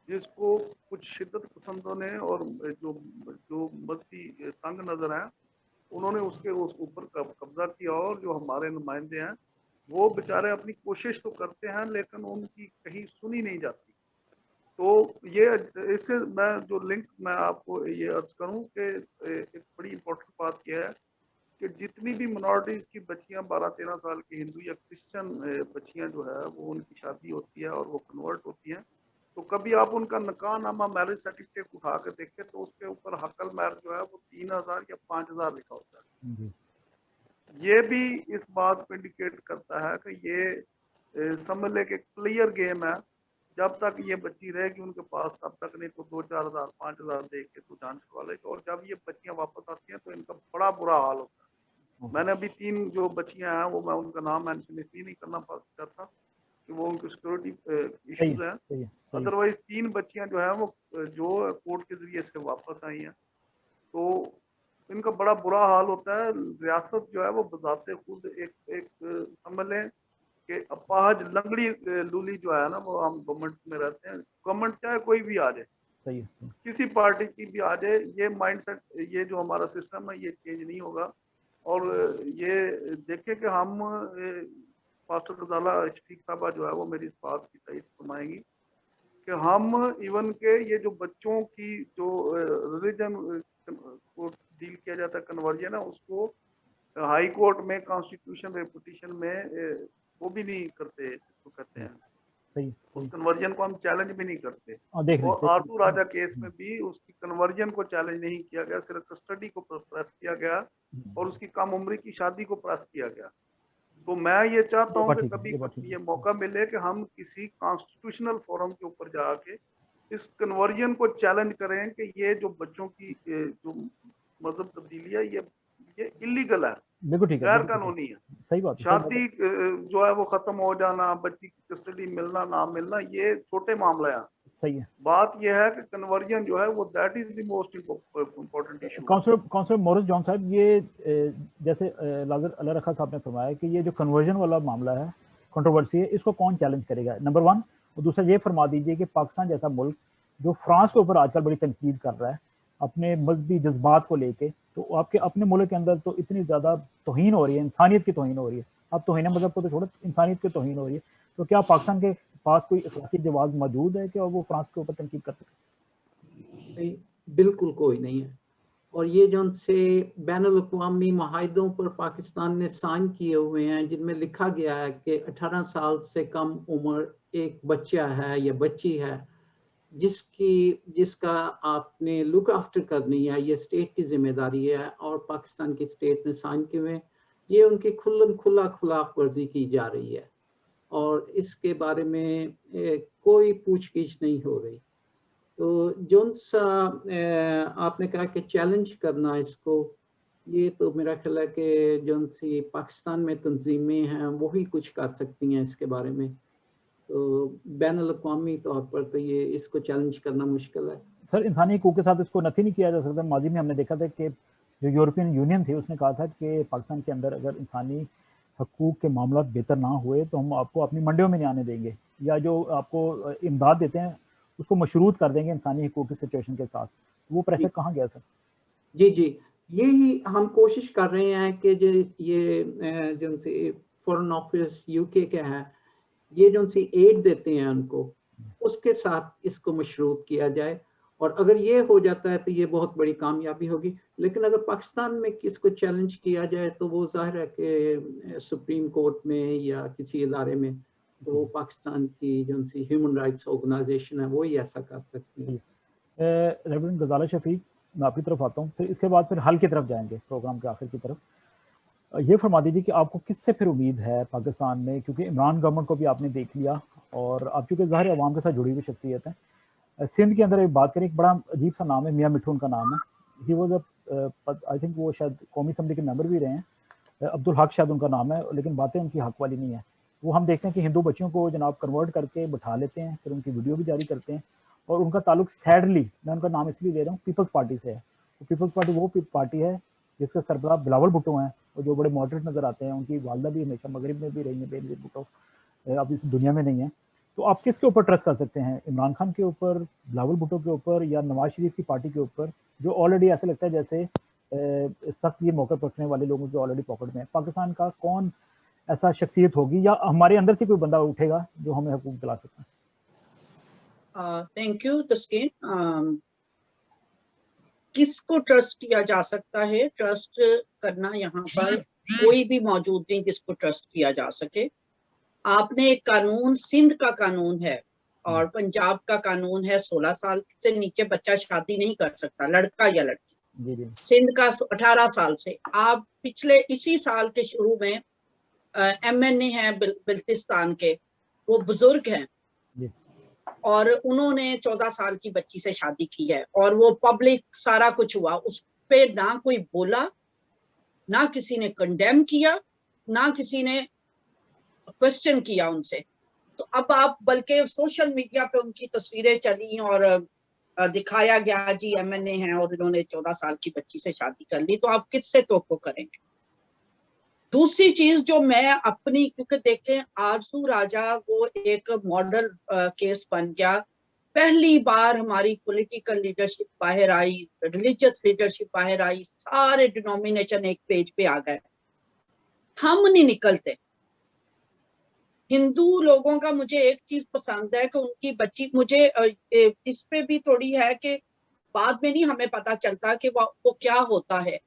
जिसको कुछ शिद्दत पसंदों ने और जो मजहबी तंग नजर है उन्होंने उसके ऊपर कब्जा किया, और जो हमारे नुमाइंदे हैं वो बेचारे अपनी कोशिश तो करते हैं लेकिन उनकी कहीं सुनी नहीं जाती। तो ये इससे मैं जो लिंक मैं आपको ये अर्ज करूं कि एक बड़ी इंपॉर्टेंट बात यह है कि जितनी भी मिनॉरिटीज़ की बच्चियां 12-13 साल की हिंदू या क्रिश्चियन बच्चियां जो है वो उनकी शादी होती है और वो कन्वर्ट होती हैं, तो कभी आप उनका निकाहनामा मैरिज सर्टिफिकेट उठा के देखें तो उसके ऊपर हकल महर जो है वो 3000 या 5000 लिखा होता है। ये भी इस बात को इंडिकेट करता है कि ये समझ ले कि क्लियर गेम है। जब तक ये बच्ची रहेगी उनके पास तब तक, नहीं तो 2-4 5,000 दे के तो जान छुड़वा लेगा। और जब ये बच्चियां वापस आती हैं तो इनका बड़ा बुरा हाल होता है। मैंने अभी 3 जो बच्चियां हैं वो मैं उनका नाम मेंशन इसलिए नहीं करना चाहता कि वो उनकी सिक्योरिटी इश्यूज हैं। अदरवाइज 3 बच्चियां जो है वो जो कोर्ट के जरिए से वापस आई हैं, तो इनका बड़ा बुरा हाल होता है। रियासत जो है वो बजाते खुद एक समझ लें कि अपाहज लंगड़ी लूली जो है ना, वो हम गवर्नमेंट में रहते हैं, गवर्नमेंट चाहे कोई भी आ जाए, किसी पार्टी की भी आ जाए, ये माइंडसेट, ये जो हमारा सिस्टम है ये चेंज नहीं होगा। और ये देखें कि हम पास्टर गजाला शफीक साहबा जो है वो मेरी इस बात की तारीफ फरमाएंगी कि हम इवन के ये जो बच्चों की जो रिलीजन को डील किया जाता है कन्वर्जन है, उसको हाई कोर्ट में कॉन्स्टिट्यूशन रेपुटेशन में वो भी नहीं करते, जिसको कहते हैं सही उस कन्वर्जन को हम चैलेंज भी नहीं करते। देख और रहे आरजू राजा केस में भी उसकी कन्वर्जन को चैलेंज नहीं किया गया, सिर्फ कस्टडी को प्रेस किया गया और उसकी कम उम्र की शादी को प्रेस किया गया। तो मैं ये चाहता हूँ कि कभी ये मौका मिले कि हम किसी कॉन्स्टिट्यूशनल फोरम के ऊपर जाके इस कन्वर्जन को चैलेंज करें कि ये जो बच्चों की जो मजहब तब्दीली है ये इलीगल है, बिल्कुल ठीक है, गैर कानूनी है। सही बात है। शादी जो है वो खत्म हो जाना, बच्ची की कस्टडी मिलना ना मिलना, ये छोटे मामले हैं। सही है। बात यह है कि कन्वर्जन जो है वो that is the most important issue. Councillor Morris John साहब, ये जैसे लाजर अल्लाह रखा साहब ने फरमाया कि ये जो कन्वर्जन वाला मामला है, कंट्रोवर्सी है, इसको कौन चैलेंज करेगा, नंबर 1। और दूसरा ये फरमा दीजिए कि पाकिस्तान जैसा मुल्क जो फ्रांस के ऊपर आजकल बड़ी तनकीद कर रहा है अपने मजहबी जज्बात को लेके, तो आपके अपने मुल्क के अंदर तो इतनी ज़्यादा तौहीन हो रही है, इंसानियत की तौहीन हो रही है। अब तौहीन मजहब को तो छोड़ो, इंसानियत की तौहीन हो रही है। तो क्या पाकिस्तान के पास कोई अखलाकी जवाब मौजूद है कि वो फ्रांस के ऊपर तनकीद कर सके? बिल्कुल कोई नहीं है। और ये जो उनसे बैनुल अक़वामी माहिदों पर पाकिस्तान ने साइन किए हुए हैं, जिनमें लिखा गया है कि 18 साल से कम उम्र एक बच्चा है या बच्ची है जिसका आपने लुक आफ्टर करनी है, ये स्टेट की जिम्मेदारी है, और पाकिस्तान की स्टेट ने साइन किए हुए, ये उनकी खुला खिलाफ वर्जी की जा रही है और इसके बारे में कोई पूछगिछ नहीं हो रही। तो जो सा आपने कहा कि चैलेंज करना इसको, ये तो मेरा ख्याल है कि जो सी पाकिस्तान में तंजीमें हैं वही कुछ कर सकती हैं इसके बारे में। तो बैनुल अक़वामी तौर पर तो ये इसको चैलेंज करना मुश्किल है। सर, इंसानी हकूक़ के साथ इसको नफी नहीं किया जा सकता। माजी में हमने देखा था कि जो यूरोपियन यूनियन थी उसने कहा था कि पाकिस्तान के अंदर अगर इंसानी हकूक़ के मामला बेहतर ना हुए तो हम आपको अपनी मंडियों में नहीं आने देंगे, या जो आपको इमदाद देते हैं उसको मशरूत कर देंगे इंसानी हकूक़ की सिचुएशन के साथ। वो प्रेशर कहाँ गया सर? जी, यही हम कोशिश कर रहे हैं कि जो ये जो फॉरेन ऑफिस यूके के है, ये जो सी एड देते हैं उनको, उसके साथ इसको मशरूत किया जाए, और अगर ये हो जाता है तो ये बहुत बड़ी कामयाबी होगी। लेकिन अगर पाकिस्तान में इसको चैलेंज किया जाए तो वो जाहिर है कि सुप्रीम कोर्ट में या किसी इदारे में, तो पाकिस्तान की जो सी ह्यूमन राइट्स ऑर्गेनाइजेशन है वो ही ऐसा कर सकती है। रेवरेंड गजाला शफीक, मैं आपकी तरफ आता हूँ, फिर इसके बाद फिर हल की तरफ जाएंगे, प्रोग्राम के आखिर की तरफ। ये फरमा दीजिए कि आपको किससे फिर उम्मीद है पाकिस्तान में, क्योंकि इमरान गवर्नमेंट को भी आपने देख लिया और आप चूँकि ज़ाहिर अवाम के साथ जुड़ी हुई शख्सियत है। सिंध के अंदर एक बात करें, एक बड़ा अजीब सा नाम है, मियाँ मिठू उनका नाम है। ही वॉज आई थिंक वो शायद कौमी असम्बली के मेंबर भी रहे हैं, अब्दुल हक शायद उनका नाम है, लेकिन बातें उनकी हक वाली नहीं है। वो हम देखते हैं कि हिंदू बच्चियों को जनाब कन्वर्ट करके बिठा लेते हैं, फिर उनकी वीडियो भी जारी करते हैं, और उनका ताल्लुक सैडली, मैं उनका नाम इसलिए ले रहा हूँ, पीपल्स पार्टी से है। तो पीपल्स पार्टी वो पार्टी है जिसके सरबराह बिलावल भुट्टो हैं, और जो बड़े मॉडरेट नज़र आते हैं। उनकी वालदा भी हमेशा मगरिब में भी रही है, बेनज़ीर भुट्टो, अब इस दुनिया में नहीं है। तो आप किसके ऊपर ट्रस्ट कर सकते हैं, इमरान खान के ऊपर, बिलावल भुट्टो के ऊपर, या नवाज शरीफ की पार्टी के ऊपर, जो ऑलरेडी ऐसा लगता है जैसे सख्त ये मौके पर रखने वाले लोगों के ऑलरेडी पॉकेट में है? पाकिस्तान का कौन ऐसा शख्सियत होगी, या हमारे अंदर से कोई बंदा उठेगा जो हमें हुकूक दिला सकता है? थैंक यू तस्कीन। किसको ट्रस्ट किया जा सकता है? ट्रस्ट करना यहाँ पर कोई भी मौजूद नहीं जिसको ट्रस्ट किया जा सके। आपने एक कानून, सिंध का कानून है और पंजाब का कानून है, 16 साल से नीचे बच्चा शादी नहीं कर सकता, लड़का या लड़की। सिंध का 18 साल से। आप पिछले इसी साल के शुरू में MNA हैं बल्तिस्तान के, वो बुजुर्ग हैं और उन्होंने 14 साल की बच्ची से शादी की है, और वो पब्लिक सारा कुछ हुआ, उस पे ना कोई बोला, ना किसी ने कंडेम किया, ना किसी ने क्वेश्चन किया उनसे। तो अब आप, बल्कि सोशल मीडिया पे उनकी तस्वीरें चली और दिखाया गया जी MNA हैं और इन्होंने 14 साल की बच्ची से शादी कर ली, तो आप किससे तोको करेंगे? दूसरी चीज जो मैं अपनी, क्योंकि देखें आरजू राजा वो एक मॉडल केस बन गया पहली बार हमारी पॉलिटिकल लीडरशिप बाहर आई, रिलीजियस लीडरशिप बाहर आई, सारे डिनोमिनेशन एक पेज पे आ गए। हम नहीं निकलते। हिंदू लोगों का मुझे एक चीज पसंद है कि उनकी बच्ची, मुझे इस पे भी थोड़ी है कि बाद में नहीं हमें पता चलता कि वो क्या होता है,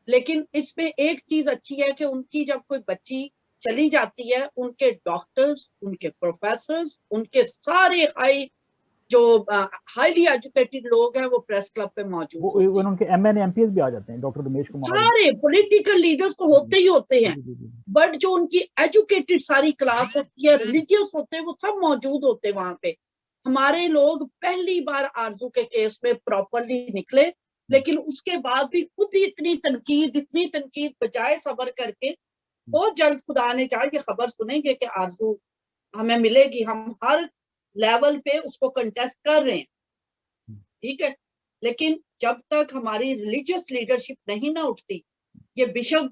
लेकिन इसमें एक चीज अच्छी है कि उनकी जब कोई बच्ची चली जाती है, उनके डॉक्टर्स, उनके प्रोफेसर्स, उनके सारे जो हाईली एजुकेटेड लोग हैं वो प्रेस क्लब पे मौजूद होते हैं। उनके एमएन एमपीएस भी आ जाते हैं, डॉक्टर रमेश कुमार, सारे पॉलिटिकल लीडर्स तो होते ही होते हैं, बट जो उनकी एजुकेटेड सारी क्लास होती है, रिलीजियस होते हैं, वो सब मौजूद होते हैं वहां पे। हमारे लोग पहली बार आरजू के केस में प्रॉपरली निकले, लेकिन उसके बाद भी खुद ही इतनी तनकीद बजाय सब्र करके, बहुत जल्द खुदा ने चाहे ये खबर सुनेंगे कि आरजू हमें मिलेगी, हम हर लेवल पे उसको कंटेस्ट कर रहे हैं, ठीक है। लेकिन जब तक हमारी रिलीजियस लीडरशिप नहीं ना उठती, ये बिशप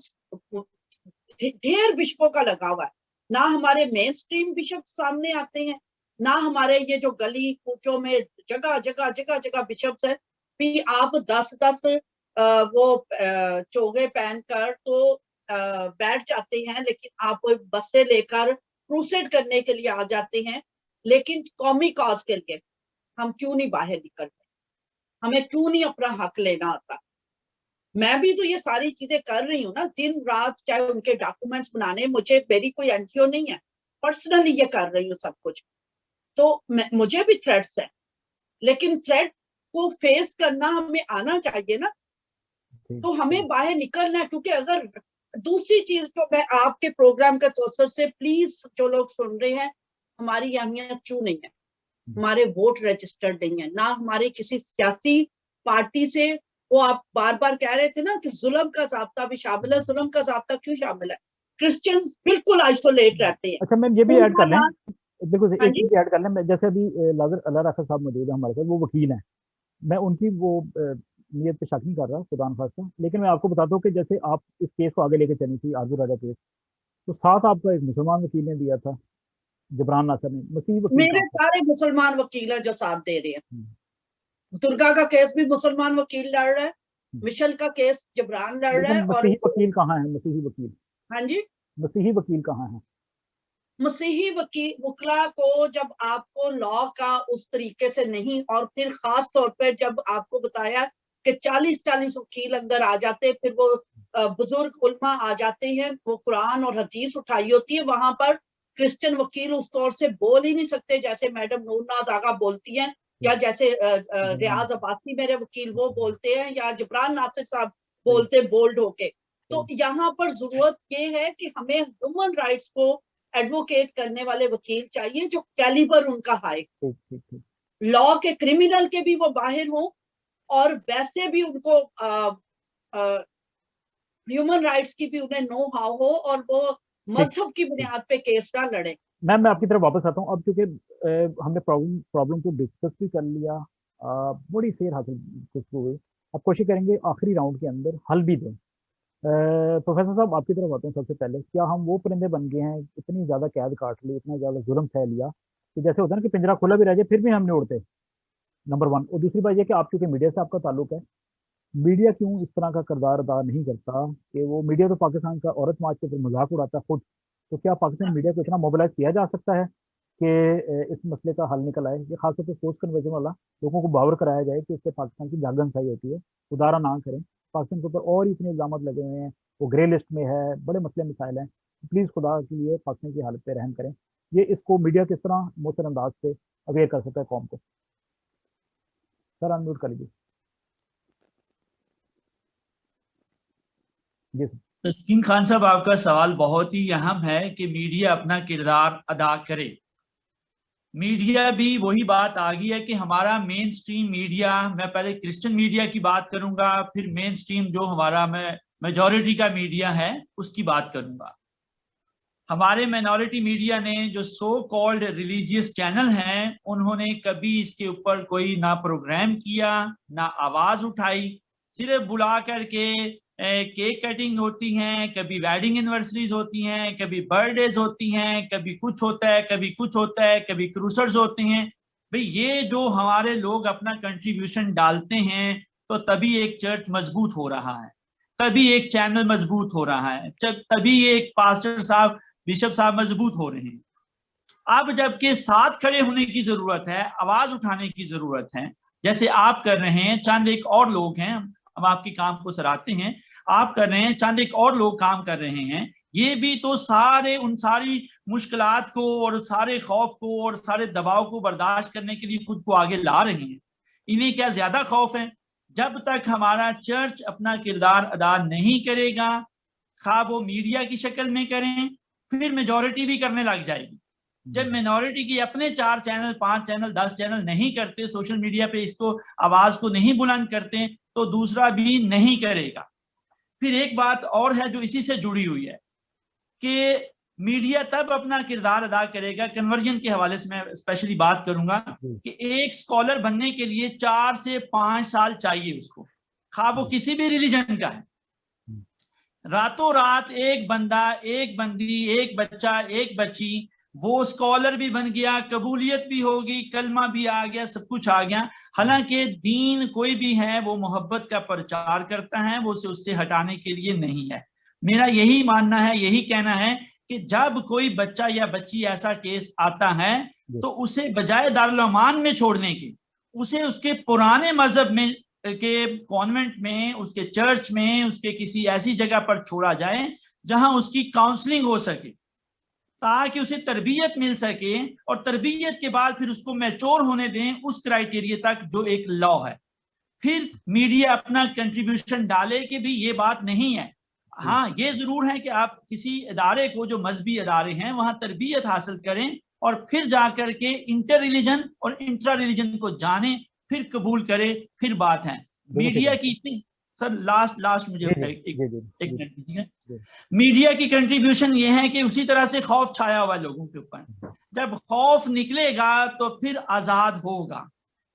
ढेर बिशपों का लगा हुआ है, ना हमारे मेन स्ट्रीम बिशप सामने आते हैं, ना हमारे ये जो गली कूचों में जगह बिशप्स है भी, आप 10 वो चोगे पहन कर तो बैठ जाते हैं, लेकिन आप बसें लेकर क्रूसेड करने के लिए आ जाते हैं, लेकिन कौमी कॉज के लिए हम क्यों नहीं बाहर निकलते? हमें क्यों नहीं अपना हक लेना आता? मैं भी तो ये सारी चीजें कर रही हूँ ना, दिन रात, चाहे उनके डॉक्यूमेंट्स बनाने, मेरी कोई एनजीओ नहीं है, पर्सनली ये कर रही हूँ सब कुछ। तो मुझे भी थ्रेट्स है, लेकिन थ्रेट को फेस करना हमें आना चाहिए ना, तो हमें बाहर निकलना है। क्योंकि अगर दूसरी चीज तो मैं आपके प्रोग्राम के तौर से प्लीज जो लोग सुन रहे हैं, हमारी अहमियत क्यों नहीं है? हमारे वोट रजिस्टर्ड नहीं है, ना हमारे किसी सियासी पार्टी से, वो आप बार बार कह रहे थे ना कि जुल्म का ज़ाब्ता भी शामिल है, जुल्म का ज़ाब्ता क्यों शामिल है? क्रिश्चियन बिल्कुल आइसोलेट रहते हैं। अच्छा मैम, ये भी ऐड कर लें, देखो हाँ एक जी, चीज ऐड कर लें, जैसे अभी अल्लाह राखा साहब मौजूद है हमारे साथ, वो वकील हैं, मैं उनकी वो नीयत पे शक नहीं कर रहा, खुदा न खास्ता, लेकिन मैं आपको बताता हूँ कि जैसे आप इस केस को आगे लेके चली थी, आरजू राजा केस, तो साथ आपका एक मुसलमान वकील ने दिया था, जबरान नासर ने, मसीही वकील मेरे सारे मुसलमान वकील हैं जो साथ दे रहे हैं। दुर्गा का केस भी मुसलमान वकील लड़ रहा है, मिशेल का केस जबरान लड़ रहा है। और मसीही वकील कहाँ है? मसीही वकील, हाँ जी, मसीही वकील कहाँ है? मसीही वकीला को जब आपको लॉ का उस तरीके से नहीं, और फिर खास तौर पे जब आपको बताया कि 40 वकील अंदर आ जाते, फिर वो बुजुर्ग उल्मा आ जाते हैं, वो कुरान और हदीस उठाई होती है, वहां पर क्रिश्चियन वकील उस तौर से बोल ही नहीं सकते जैसे मैडम नूरनाज आगा बोलती हैं, या जैसे रियाज अब्बासी मेरे वकील वो बोलते हैं, या जबरान नासिर साहब बोलते बोल्ड होके। तो यहाँ पर जरूरत ये है कि हमें ह्यूमन राइट्स को एडवोकेट करने वाले वकील चाहिए जो कैलिबर उनका हाई, लॉ के क्रिमिनल के भी वो बाहर हो, और वैसे भी उनको ह्यूमन राइट्स की भी उन्हें नो हाउ हो, और वो मजहब की बुनियाद पे केस ना लड़े। मैम मैं आपकी तरफ वापस आता हूँ अब, क्योंकि हमने प्रॉब्लम को डिस्कस भी कर लिया, बड़ी सेर हासिल खुशबू हुई, अब कोशिश करेंगे आखिरी राउंड के अंदर हल भी दें। प्रोफेसर साहब आपकी तरफ आते हैं सबसे पहले, क्या हम वो परिंदे बन गए हैं, इतनी ज़्यादा कैद काट ली, इतना ज़्यादा जुल्म सह लिया कि जैसे होता है ना कि पिंजरा खुला भी रह जाए फिर भी हम नहीं उड़ते, नंबर 1। और दूसरी बात यह कि आप क्योंकि मीडिया से आपका ताल्लुक है, मीडिया क्यों इस तरह का किरदार अदा नहीं करता कि वो मीडिया तो पाकिस्तान का औरत मार्च के ऊपर मजाक उड़ाता है खुद, तो क्या पाकिस्तान मीडिया को इतना मोबिलाइज किया जा सकता है कि इस मसले का हल निकल आए? ये खासतौर पर सोच कन्वर्जन वाला लोगों को बावर कराया जाए कि इससे पाकिस्तान की जागनसाई होती है, उदारा ना करें। पाकिस्तान के ऊपर और ही इतने इल्जाम लगे हुए हैं, वो ग्रे लिस्ट में है, बड़े मसले मसाइल हैं, प्लीज़ खुदा के लिए पाकिस्तान की हालत पे रहम करें। ये इसको मीडिया किस तरह मौसर अंदाज से अवेयर कर सकता है कौम को? सर अनम्यूट कर लीजिए। जी सर। तस्कीन खान साहब, आपका सवाल बहुत ही अहम है कि मीडिया अपना किरदार अदा करे। मीडिया भी वही बात आ गई है कि हमारा मेन स्ट्रीम मीडिया, मैं पहले क्रिश्चियन मीडिया की बात करूंगा, फिर मेन स्ट्रीम जो हमारा मेजॉरिटी का मीडिया है उसकी बात करूंगा। हमारे माइनॉरिटी मीडिया ने जो सो कॉल्ड रिलीजियस चैनल हैं, उन्होंने कभी इसके ऊपर कोई ना प्रोग्राम किया, ना आवाज उठाई, सिर्फ बुला करके केक कटिंग होती हैं, कभी वेडिंग एनिवर्सरीज होती हैं, कभी बर्थडेज होती हैं, कभी कुछ होता है, कभी कुछ होता है, कभी क्रूसर्स होते हैं, भाई ये जो हमारे लोग अपना कंट्रीब्यूशन डालते हैं तो तभी एक चर्च मजबूत हो रहा है, तभी एक चैनल मजबूत हो रहा है, तभी एक पास्टर साहब, बिशप साहब मजबूत हो रहे हैं। अब जबकि साथ खड़े होने की जरूरत है, आवाज उठाने की जरूरत है, जैसे आप कर रहे हैं, चंद एक और लोग हैं, हम आपके काम को सराहते हैं, आप कर रहे हैं, चंद एक और लोग काम कर रहे हैं, ये भी तो सारे उन सारी मुश्किलात को और सारे खौफ को और सारे दबाव को बर्दाश्त करने के लिए खुद को आगे ला रहे हैं। इन्हें क्या ज्यादा खौफ है? जब तक हमारा चर्च अपना किरदार अदा नहीं करेगा, खा वो मीडिया की शक्ल में करें, फिर मेजॉरिटी भी करने लग जाएगी। जब मिनॉरिटी की अपने 4 चैनल, 5 चैनल, 10 चैनल नहीं करते, सोशल मीडिया पे इसको आवाज को नहीं बुलंद करते, तो दूसरा भी नहीं करेगा। फिर एक बात और है जो इसी से जुड़ी हुई है कि मीडिया तब अपना किरदार अदा करेगा, कन्वर्जन के हवाले से मैं स्पेशली बात करूंगा कि एक स्कॉलर बनने के लिए 4 से 5 साल चाहिए उसको, खा वो किसी भी रिलीजन का है। रातों रात एक बंदा, एक बंदी, एक बच्चा, एक बच्ची वो स्कॉलर भी बन गया, कबूलियत भी होगी, कलमा भी आ गया, सब कुछ आ गया। हालांकि दीन कोई भी है वो मोहब्बत का प्रचार करता है, वो उससे हटाने के लिए नहीं है। मेरा यही मानना है, यही कहना है कि जब कोई बच्चा या बच्ची ऐसा केस आता है तो उसे बजाय दारुल अमान में छोड़ने के, उसे उसके पुराने मजहब में के कॉन्वेंट में, उसके चर्च में, उसके किसी ऐसी जगह पर छोड़ा जाए जहां उसकी काउंसलिंग हो सके, ताकि उसे तरबियत मिल सके, और तरबियत के बाद फिर उसको मैच्योर होने दें उस क्राइटेरिया तक जो एक लॉ है। फिर मीडिया अपना कंट्रीब्यूशन डाले कि भी ये बात नहीं है। हाँ, ये जरूर है कि आप किसी इदारे को, जो मजहबी इदारे हैं, वहां तरबियत हासिल करें और फिर जाकर के इंटर रिलीजन और इंट्रा रिलीजन को जाने, फिर कबूल करें, फिर बात है। मीडिया की इतनी, सर लास्ट मुझे एक मिनट दीजिए। मीडिया की कंट्रीब्यूशन ये है कि उसी तरह से खौफ छाया हुआ है लोगों के ऊपर, जब खौफ निकलेगा तो फिर आजाद होगा।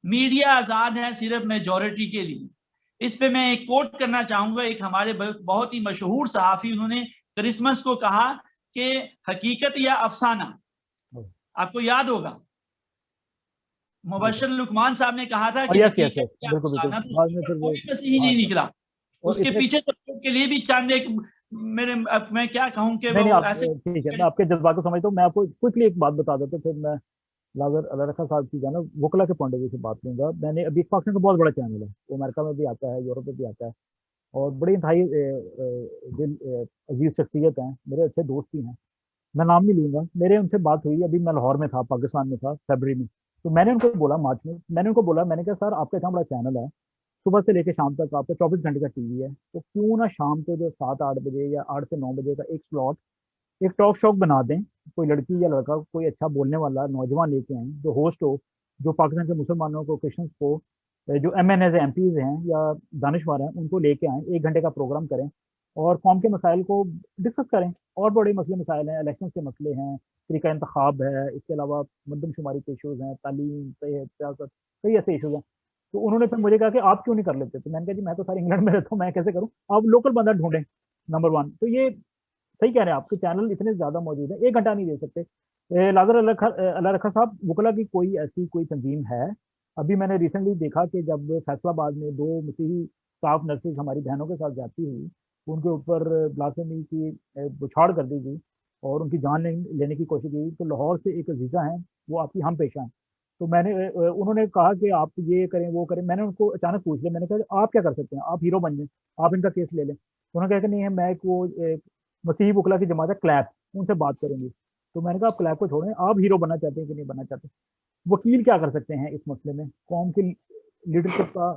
मीडिया आजाद है सिर्फ मेजॉरिटी के लिए। इस पे मैं एक कोट करना चाहूंगा, एक हमारे बहुत ही मशहूर सहाफी, उन्होंने क्रिसमस को कहा कि हकीकत या अफसाना, आपको याद होगा, मुबश्शिर लुकमान साहब ने कहा था कि हकीकत या अफसाना, तो कोई मसीही नहीं निकला। उसके पीछे सपोर्ट के लिए भी चंद एक मैं क्या कहूं कि वो ऐसे, ठीक है, मैं आपके जज्बात को समझता हूँ। मैं आपको क्विकली एक बात बता देता हूँ, फिर मैं लागर अल्लाह रखा साहब की जाना वकला के पॉइंट ऑफ व्यू से बात करूंगा। मैंने अभी पाकिस्तान का बहुत बड़ा चैनल है, वो अमेरिका में भी आता है, यूरोप में भी आता है, और बड़ी इंतहाई अजीज शख्सियत हैं, मेरे अच्छे दोस्त भी हैं, मैं नाम नहीं लूंगा। मेरे उनसे बात हुई, अभी मैं लाहौर में था, पाकिस्तान में था फरवरी में, तो मैंने उनको बोला, मार्च में मैंने उनको बोला, मैंने कहा सर आपका इतना बड़ा चैनल है, सुबह से लेकर शाम तक आपका 24 घंटे का टीवी है, तो क्यों ना शाम को जो 7-8 बजे या 8 से 9 बजे का एक स्लॉट, एक टॉक शॉक बना दें, कोई लड़की या लड़का, कोई अच्छा बोलने वाला नौजवान लेके आए जो होस्ट हो, जो पाकिस्तान के मुसलमानों को, क्रिश्चियंस को, जो MNAs एमपीज हैं या दानिशवर हैं, उनको लेके आए, 1 घंटे का प्रोग्राम करें और कौम के मसाइल को डिस्कस करें। और बड़े मसले मसाइल हैं, इलेक्शन के मसले हैं, तरीका इंतखाब है, इसके अलावा मरदमशुमारी के इशूज़ हैं, तालीम, सेहत, सियासत, कई ऐसे इशूज़ हैं। तो उन्होंने फिर मुझे कहा कि आप क्यों नहीं कर लेते? तो मैंने कहा जी मैं तो सारे इंग्लैंड में रहता हूँ, मैं कैसे करूँ, आप लोकल बंदा ढूंढें, नंबर 1। तो ये सही कह रहे हैं, आपके चैनल इतने ज़्यादा मौजूद हैं, 1 घंटा नहीं दे सकते। लागर अल्लाह रखा साहब, वकला की कोई ऐसी कोई तंजीम है? अभी मैंने रिसेंटली देखा कि जब फैसलाबाद में 2 मसीही स्टाफ नर्सेज हमारी बहनों के साथ जाती हुई, उनके ऊपर ब्लास्फेमी की बुछाड़ कर दी गई और उनकी जान लेने की कोशिश की, तो लाहौर से एक अजीज़ा हैं, वो आपकी हम पेशा हैं, तो मैंने उन्होंने कहा कि आप ये करें वो करें। मैंने उनको अचानक पूछ लिया, मैंने कहा आप क्या कर सकते हैं, आप हीरो बन जाएं, आप इनका केस ले लें। तो उन्होंने कहा कि नहीं है, मैं एक मसीही वकला की जमात है क्लैप, उनसे बात करेंगे। तो मैंने कहा आप क्लैप को छोड़ें, आप हीरो बनना चाहते हैं कि नहीं बनना चाहते? वकील क्या कर सकते हैं इस मसले में? कौम की लीडरशिप का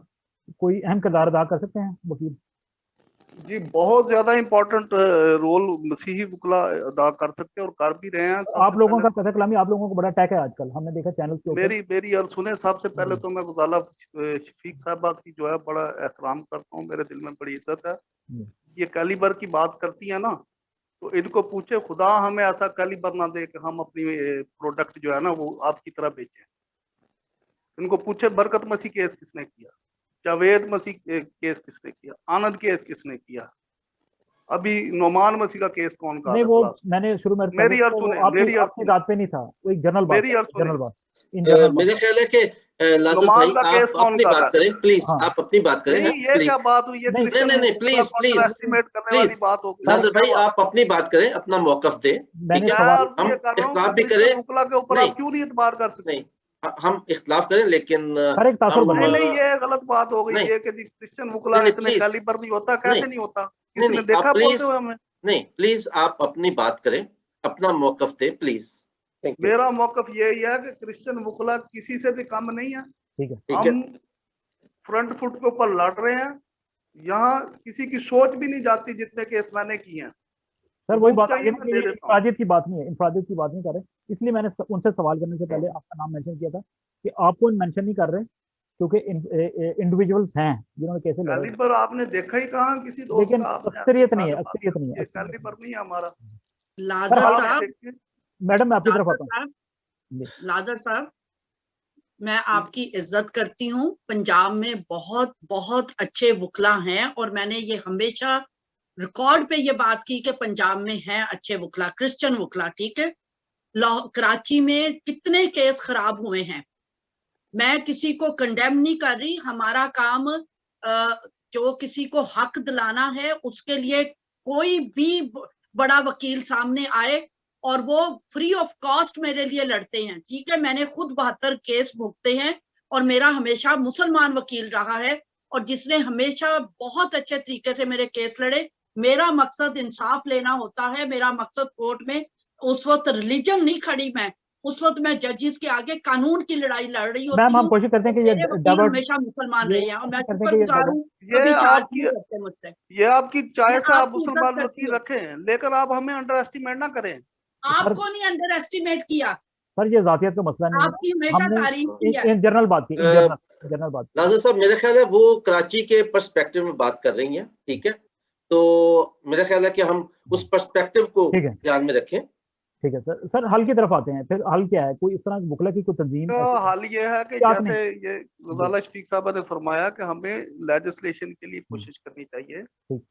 कोई अहम किरदार अदा कर सकते हैं वकील? जी, बहुत ज्यादा इम्पोर्टेंट रोल मसीही वकला अदा कर सकते हैं और कर भी रहे हैं। आप लोगों का कथा कलामी, आप लोगों को बड़ा अटैक है आजकल, हमने देखा चैनल के ऊपर। मेरी और सुने, सबसे पहले तो मैं गुजाला शफीक साहबा की जो है बड़ा एहतराम करता हूँ, मेरे दिल में बड़ी इज्जत है। ये कैलिबर की बात करती है ना, तो इनको पूछे खुदा हमें ऐसा कैलिबर ना दे कि हम अपनी प्रोडक्ट जो है ना वो आपकी तरह बेचें। इनको पूछे बरकत मसीह केस किसने किया, जावेद मसीह केस किसने किया, आनंद केस किसने किया, अभी नोमान मसीह का केस कौन कर नहीं, वो मैंने शुरू में मेरी अर्थ सुने, मेरी अर्थ आपकी बात पे नहीं था, वो एक जनरल बात, मेरी अर्थ सुने, मेरा ख्याल है कि लाजर भाई आप अपनी बात करें प्लीज। हाँ। आप अपनी बात करें नहीं, ये क्या बात हुई? ये नहीं प्लीज प्लीज एस्टिमेट करने वाली बात हो गई। लाजर भाई आप अपनी बात करें, अपना मौकफ दें, ठीक है? हम इख्तिलाफ भी करें, मुकला के ऊपर आप क्यों नहीं इतबार कर सकते? नहीं हम इख्तिलाफ करें, लेकिन नहीं ये गलत बात हो गई है कि क्रिश्चियन मुकला इतने कैलिबर नहीं होता। कैसे नहीं होता? किसने देखा बोलते हुए हमें? नहीं प्लीज आप अपनी बात करें, अपना मौकफ दें प्लीज। मेरा मौकफ यही है कि क्रिश्चियन मुकला किसी से भी कम नहीं है। ठीक है, हम फ्रंट फुट के ऊपर लड़ रहे हैं। यहाँ किसी की सोच भी नहीं जाती जितने केस मैंने किए हैं। सर वही बात है, इंफरादियत की बात नहीं है, इंफरादियत की बात नहीं कर रहे, इसलिए मैंने उनसे सवाल करने से पहले आपका नाम मेंशन किया था कि आपको मेंशन नहीं कर रहे क्योंकि इंडिविजुअल्स हैं जिन्होंने कैसे लड़े। पर आपने देखा ही कहाँ किसी दोस्त लेकिन का? अक्सरियत नहीं है, अक्सरियत नहीं है, कैलिबर नहीं है हमारा। लाजर साहब, मैडम मैं आपकी तरफ आता हूँ। लाजर साहब, मैं आपकी इज्जत करती हूँ। पंजाब में बहुत बहुत अच्छे वकला हैं और मैंने ये हमेशा रिकॉर्ड पे ये बात की कि पंजाब में हैं अच्छे वकला, क्रिश्चियन वकला, ठीक है? कराची में कितने केस खराब हुए हैं। मैं किसी को कंडेम नहीं कर रही। हमारा काम जो किसी को हक दिलाना है उसके लिए कोई भी बड़ा वकील सामने आए और वो फ्री ऑफ कॉस्ट मेरे लिए लड़ते हैं, ठीक है? मैंने खुद 72 केस भुगते हैं और मेरा हमेशा मुसलमान वकील रहा है और जिसने हमेशा बहुत अच्छे तरीके से मेरे केस लड़े। मेरा मकसद इंसाफ लेना होता है। मेरा मकसद कोर्ट में उस वक्त रिलीजन नहीं खड़ी, मैं उस वक्त मैं जजेस के आगे कानून की लड़ाई लड़ रही होती हूँ। मैम हम कोशिश करते हैं कि ये हमेशा मुसलमान रहे हैं और मैं शुक्रगुजार हूँ। ये आपकी चॉइस है, आप मुसलमान वकील रखें, लेकिन आप हमें अंडर एस्टिमेट ना करें। आपको नहीं अंडर एस्टिमेट किया सर, ये जातियत का मसला नहीं है, आपकी हमेशा तारीफ की है। जनरल बात की, जनरल बात। नाज़र साहब मेरा ख्याल है वो कराची के पर्सपेक्टिव में बात कर रही हैं, ठीक है? तो मेरा ख्याल है कि हम उस पर्सपेक्टिव को ध्यान में रखें। ठीक है सर। सर हल की तरफ आते हैं, फिर हल क्या है? कोई इस तरह मुकला की कोई तंजीम? तो हल ये है कि जैसे ये गजाला शफीक साहब ने फरमाया कि हमें लेजिस्लेशन के लिए कोशिश करनी चाहिए।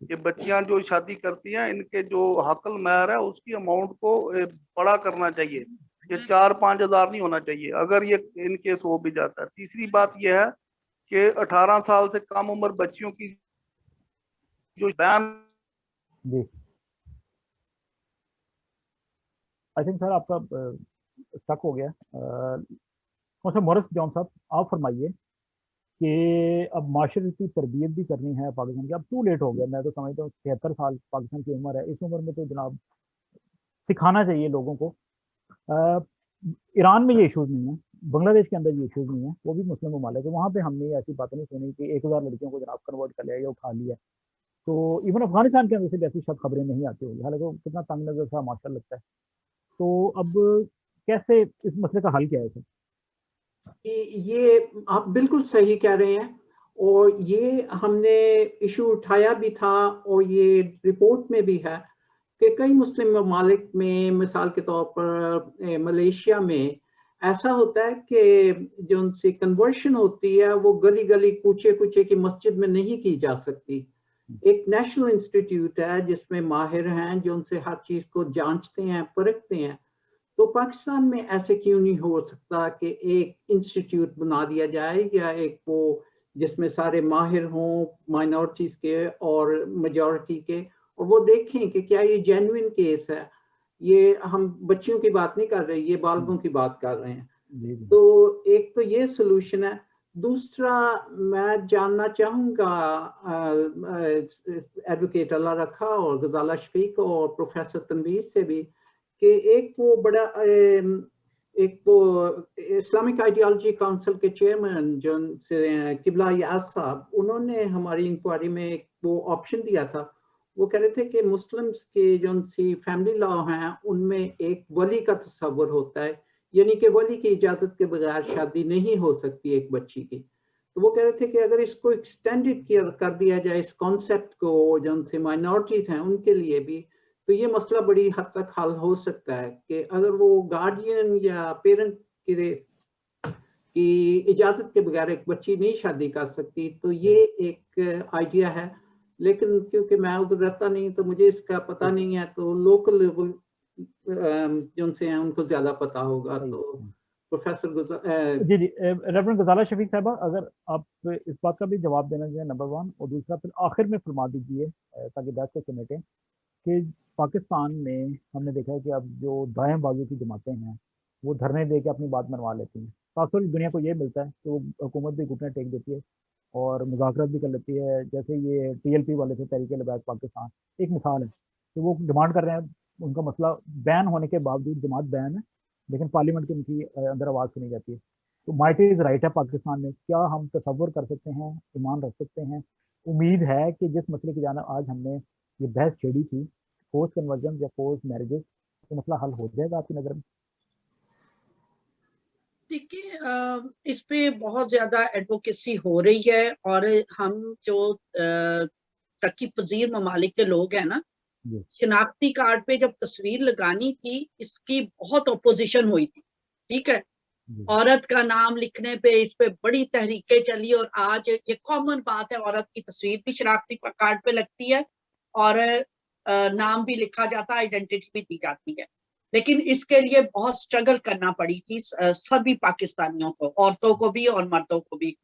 ये बच्चियां जो शादी करती हैं इनके जो हकल महर है उसकी अमाउंट को बड़ा करना चाहिए। ये 4-5 हज़ार नहीं होना चाहिए अगर ये इन केस हो भी जाता है। तीसरी बात यह है कि 18 साल से कम उम्र बच्चियों की जो बैन जी, आई थिंक सर आपका स्टक हो गया। सर मोरिस जॉन साहब आप फरमाइए कि अब माशरती तरबियत भी करनी है पाकिस्तान की, अब टू लेट हो गया। मैं तो समझता हूँ 73 साल पाकिस्तान की उम्र है, इस उम्र में तो जनाब सिखाना चाहिए लोगों को। ईरान में ये इशूज़ नहीं है, बांग्लादेश के अंदर ये इशूज़ नहीं है, वो भी मुस्लिम ममालिक है, वहाँ पे हमने ऐसी बातें नहीं सुनी कि 1000 लड़कियों को जनाब कन्वर्ट कर लिया या उठा लिया। तो इवन अफगानिस्तान के अंदर से भी ऐसी शब्द खबरें नहीं आती होगी, हालांकि कितना तंग नजर सा माशा लगता है। तो अब कैसे इस मसले का हल क्या है सर? ये आप बिल्कुल सही कह रहे हैं और ये हमने इशू उठाया भी था और ये रिपोर्ट में भी है कि कई मुस्लिम ममालिक में, मिसाल के तौर पर मलेशिया में ऐसा होता है कि जो उनसे कन्वर्शन होती है वो गली गली कूचे कूचे की मस्जिद में नहीं की जा सकती। एक नेशनल इंस्टीट्यूट है जिसमें माहिर हैं जो उनसे हर चीज़ को जांचते हैं, परखते हैं। तो पाकिस्तान में ऐसे क्यों नहीं हो सकता कि एक इंस्टीट्यूट बना दिया जाए या एक वो जिसमें सारे माहिर हों माइनॉरिटीज़ के और मेजॉरिटी के, और वो देखें कि क्या ये जेन्युइन केस है। ये हम बच्चियों की बात नहीं कर रहे, ये बालगों की बात कर रहे हैं। तो एक तो ये सोल्यूशन है। दूसरा मैं जानना चाहूँगा एडवोकेट अल्लाह रखा और गजाला शफीक और प्रोफेसर तनवीर से भी कि एक वो बड़ा एक वो इस्लामिक आइडियोलॉजी काउंसिल के चेयरमैन जो किबला याज साहब, उन्होंने हमारी इंक्वायरी में एक वो ऑप्शन दिया था। वो कह रहे थे कि मुस्लिम्स के जो उनकी फैमिली लॉ हैं उनमें एक वली का तस्वर होता है, यानी कि वली की इजाज़त के बगैर शादी नहीं हो सकती एक बच्ची की। तो वो कह रहे थे कि अगर इसको एक्सटेंडेड कर दिया जाए इस कॉन्सेप्ट को जो उनसे माइनॉरिटीज़ हैं उनके लिए भी, तो ये मसला बड़ी हद तक हल हो सकता है कि अगर वो गार्डियन या पेरेंट की इजाज़त के बगैर एक बच्ची नहीं शादी कर सकती। तो ये एक आइडिया है, लेकिन क्योंकि मैं उधर रहता नहीं तो मुझे इसका पता नहीं है, तो लोकल जो उनसे हैं उनको ज़्यादा पता होगा। तो प्रोफेसर जी रेवरेंड गजाला शफीक साहबा, अगर आप इस बात का भी जवाब देना चाहिए नंबर 1, और दूसरा फिर आखिर में फरमा दीजिए ताकि बहस को समेटें कि पाकिस्तान में हमने देखा है कि अब जो दाएं बाजू की जमातें हैं वो धरने दे के अपनी बात मनवा लेती हैं। खासतौर पर दुनिया को ये मिलता है कि वो हुकूमत भी घुटने टेक देती है और मुज़ाकरात भी कर लेती है। जैसे ये TLP वाले थे, तहरीक लिबास पाकिस्तान, एक मिसाल है कि वो डिमांड कर रहे हैं, उनका मसला बैन होने के बावजूद जमात बैन है लेकिन पार्लियामेंट की उनकी अंदर आवाज़ सुनी जाती है। तो माइट इज़ राइट है पाकिस्तान में। क्या हम तसव्वुर कर सकते हैं, ईमान रख सकते हैं, उम्मीद है कि जिस मसले की जाना आज हमने ये बहस छेड़ी थी, फोर्स कन्वर्जन या फोर्स मैरिजेस, तो मसला हल हो जाएगा आपकी नज़र में? देखिए, इस पे बहुत ज्यादा एडवोकेसी हो रही है और हम जो तरक्की पजीर ममालिक के लोग हैं ना, शिनाख्ती कार्ड पे जब तस्वीर लगानी थी इसकी बहुत अपोजिशन हुई थी, ठीक है। औरत का नाम लिखने पे इस पे बड़ी तहरीकें चली और आज ये कॉमन बात है, औरत की तस्वीर भी शिनाख्ती कार्ड पे लगती है और नाम भी लिखा जाता है, आइडेंटिटी भी दी जाती है। लेकिन इसके लिए बहुत स्ट्रगल करना पड़ी थी सभी पाकिस्तानियों को, औरतों को भी और मर्दों को भी।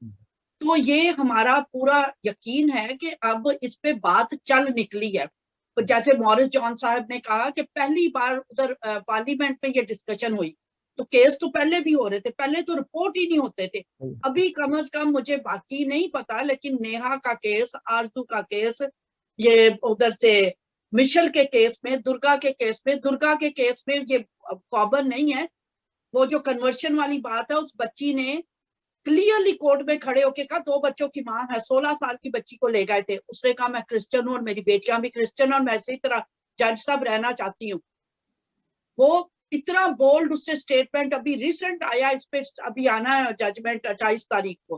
तो ये हमारा पूरा यकीन है कि अब इस पे बात चल निकली है। तो जैसे मॉरिस जॉन साहब ने कहा कि पहली बार उधर पार्लियामेंट में ये डिस्कशन हुई, तो केस तो पहले भी हो रहे थे, पहले तो रिपोर्ट ही नहीं होते थे। अभी कम से कम मुझे बाकी नहीं पता, लेकिन नेहा का केस, आरजू का केस, ये उधर से मिशेल के केस में, दुर्गा के केस में ये कॉमन नहीं है। वो जो कन्वर्शन वाली बात है, उस बच्ची ने क्लियरली कोर्ट में खड़े होके कहा, 2 बच्चों की मां है, 16 साल की बच्ची को ले गए थे, उसने कहा मैं क्रिश्चियन हूँ और मेरी बेटियां भी क्रिश्चियन और मैं इसी तरह जज साहब रहना चाहती हूँ। वो इतना बोल्ड उससे स्टेटमेंट अभी रिसेंट आया, इस पे अभी आना है जजमेंट 28 तारीख को।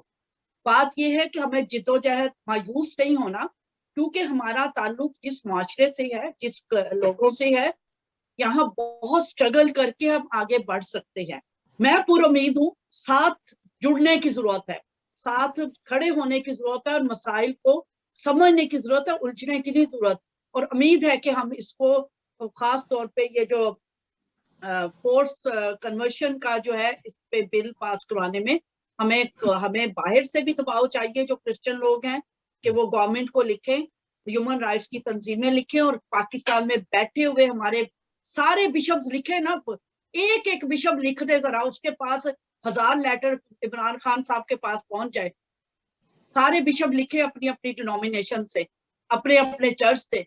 बात यह है कि हमें जिद्दोजहद मायूस नहीं होना, क्योंकि हमारा ताल्लुक जिस माशरे से है, जिस लोगों से है, यहाँ बहुत स्ट्रगल करके हम आगे बढ़ सकते हैं। मैं पूरी उम्मीद हूँ, साथ जुड़ने की जरूरत है, साथ खड़े होने की जरूरत है और मसाइल को समझने की जरूरत है, उलझने की नहीं जरूरत। और उम्मीद है कि हम इसको खास तौर पे ये जो फोर्स कन्वर्शन का जो है, इस पे बिल पास करवाने में हमें बाहर से भी दबाव चाहिए, जो क्रिश्चियन लोग हैं, कि वो गवर्नमेंट को लिखें, ह्यूमन राइट्स की तंजीमें लिखें, और पाकिस्तान में बैठे हुए हमारे सारे बिशप्स लिखे ना, एक एक बिशप लिख दे जरा, उसके पास 1000 लेटर इमरान खान साहब के पास पहुंच जाए। सारे बिशप लिखे अपनी अपनी डिनोमिनेशन से, अपने अपने चर्च से,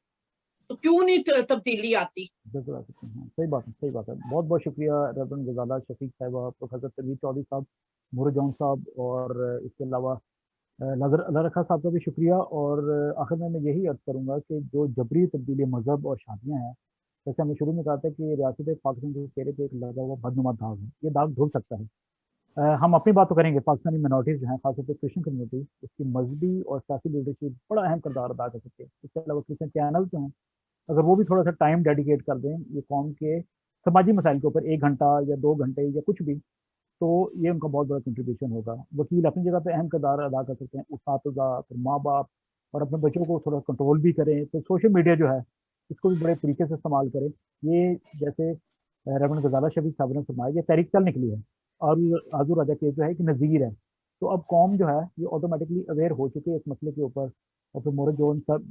तो क्यों नहीं तब्दीली आती? बिल्कुल आ सकते हैं। सही बात है, सही बात है। बहुत बहुत शुक्रिया रेवरेंड गजाला शफीक साहब, प्रोफेसर तनवीर चौधरी साहब, मोहर जॉन साहब, और इसके अलावा नजर अल्लाह रखा साहब का भी शुक्रिया। और आखिर में मैं यही अर्ज करूँगा कि जो जबरी तब्दीली मजहब और शादियाँ हैं, जैसे हमने शुरू में कहा था कि रियासत पाकिस्तान के चेहरे पे एक लगा हुआ बदनुमा दाग है, ये दाग धुल सकता है। हम अपनी बात तो करेंगे, पाकिस्तानी मिनॉरिटीज़ जो हैं, खासतौर पर क्रिश्चियन कम्युनिटी, उसकी मजहबी और सियासी लीडरशिप बड़ा अहम किरदार अदा कर सकती है। इसके अलावा क्रिश्चियन चैनल जो हैं, अगर वो भी थोड़ा सा टाइम डेडिकेट कर दें ये कौम के समाजी मसाइल के ऊपर, 1 घंटा या 2 घंटे या कुछ भी, तो ये उनका बहुत बड़ा कंट्रीब्यूशन होगा। वकील अपनी जगह पे अहम किरदार अदा कर सकते हैं, उस्ताद, फिर माँ बाप, और अपने बच्चों को थोड़ा कंट्रोल भी करें। तो सोशल मीडिया जो है इसको भी बड़े तरीके से इस्तेमाल करें। ये जैसे रेवरेंड गजाला शफीक साहब ने फरमाया, ये तहरीक चल निकली है और आजू राजा केस जो है कि नज़ीर है, तो अब कौम जो है ये ऑटोमेटिकली अवेयर हो चुकी है इस मसले के ऊपर। और फिर मोहर जॉन साहब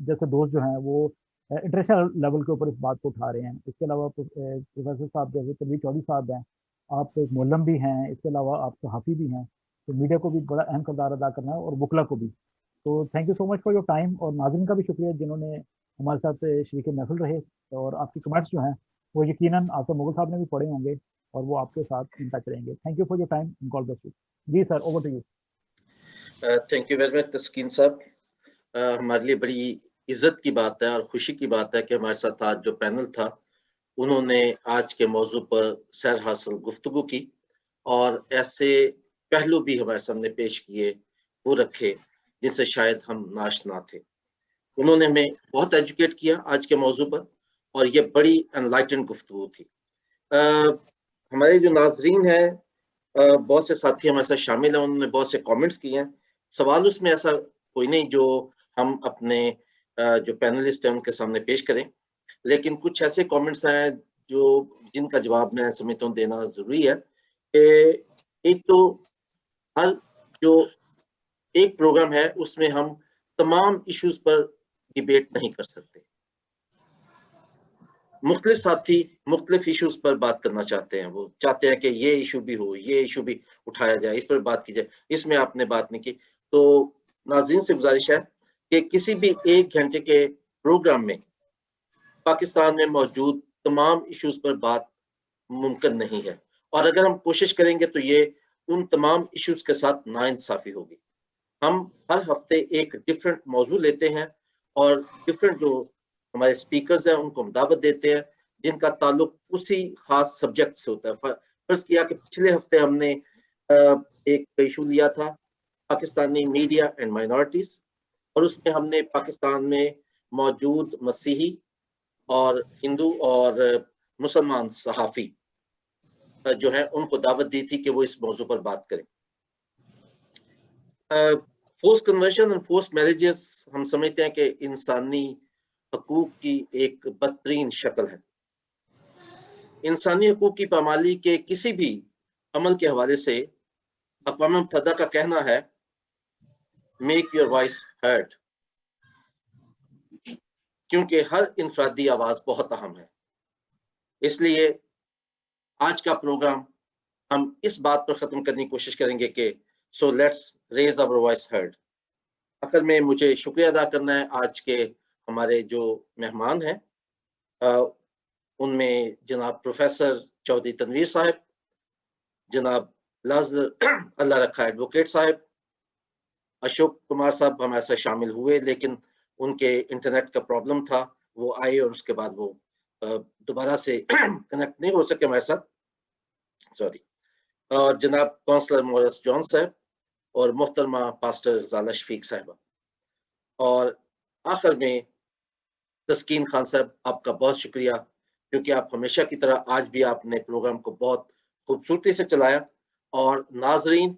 जैसे दोस्त जो हैं वो इंटरनेशनल लेवल के ऊपर इस बात को उठा रहे हैं। इसके अलावा प्रोफेसर साहब जैसे तनवीर चौधरी साहब हैं, आप एक मोलम भी हैं, इसके अलावा आप सहाफ़ी भी हैं, तो मीडिया को भी बड़ा अहम किरदार अदा करना है और वकला को भी। तो thank you so much for your time, और नाज़रीन का भी शुक्रिया जिन्होंने हमारे साथ शरीक महफिल रहे। और आपकी कमेंट्स जो हैं वो यकीनन आसिफ मुगल साहब ने भी पढ़े होंगे और वो आपके साथ इन टच रहेंगे। Thank you for your time, God bless you. जी sir, over to you. Thank you very much Taskeen साहब। हमारे लिए बड़ी इज्जत की बात है और खुशी की बात है कि हमारे साथ आज जो पैनल था उन्होंने आज के मौजू पर सैर हासिल गुफ्तगू की और ऐसे पहलू भी हमारे सामने पेश किए, वो रखे जिनसे शायद हम नाशना थे। उन्होंने हमें बहुत एजुकेट किया आज के मौजू पर और ये बड़ी एनलाइटेंड गुफ्तगू थी। हमारे जो नाजरीन हैं, बहुत से साथी हमारे साथ शामिल हैं, उन्होंने बहुत से कमेंट्स किए हैं। सवाल उसमें ऐसा कोई नहीं जो हम अपने जो पैनलिस्ट हैं उनके सामने पेश करें, लेकिन कुछ ऐसे कमेंट्स हैं जो जिनका जवाब मैं समझता हूँ देना जरूरी है एक तो हर जो एक प्रोग्राम है उसमें हम तमाम इश्यूज पर डिबेट नहीं कर सकते। मुख्तलिफ साथी मुख्तलिफ इश्यूज पर बात करना चाहते हैं, वो चाहते हैं कि ये इशू भी हो, ये इशू भी उठाया जाए, इस पर बात की जाए, इसमें आपने बात नहीं की। तो नाज़रीन से गुजारिश है कि किसी भी 1 घंटे के प्रोग्राम में पाकिस्तान में मौजूद तमाम इश्यूज पर बात मुमकिन नहीं है, और अगर हम कोशिश करेंगे तो ये उन तमाम इश्यूज के साथ नाइंसाफी होगी। हम हर हफ्ते एक डिफरेंट मौजू लेते हैं और डिफरेंट जो हमारे स्पीकर्स हैं उनको हम दावत देते हैं जिनका ताल्लुक उसी खास सब्जेक्ट से होता है। फर्ज किया कि पिछले हफ्ते हमने एक इशू लिया था पाकिस्तानी मीडिया एंड माइनॉरिटीज, और उसमें हमने पाकिस्तान में मौजूद मसीही और हिंदू और मुसलमान सहाफ़ी जो है उनको दावत दी थी कि वो इस मौजू पर बात करें। Force conversion and force marriages हम समझते हैं कि इंसानी हकूक की एक बदतरीन शक्ल है। इंसानी हकूक की पामाली के किसी भी अमल के हवाले से अक़वाम मुत्तहिदा का कहना है मेक योर वॉइस हर्ड, क्योंकि हर इंफरादी आवाज बहुत अहम है। इसलिए आज का प्रोग्राम हम इस बात पर ख़त्म करने की कोशिश करेंगे कि so let's raise our voice heard. आखिर में मुझे शुक्रिया अदा करना है आज के हमारे जो मेहमान हैं, उनमें जनाब प्रोफेसर चौधरी तनवीर साहब, जनाब लाजर अल्लाह रखा एडवोकेट साहब, अशोक कुमार साहब हमारे साथ शामिल हुए लेकिन उनके इंटरनेट का प्रॉब्लम था, वो आए और उसके बाद वो दोबारा से कनेक्ट नहीं हो सके हमारे साथ, सॉरी। और जनाब काउंसलर मोरस जॉन साहब और मोहतरमा पास्टर ज़ाला शफीक साहबा, और आखिर में तस्कीन खान साहब, आपका बहुत शुक्रिया क्योंकि आप हमेशा की तरह आज भी आपने प्रोग्राम को बहुत खूबसूरती से चलाया और नाजरीन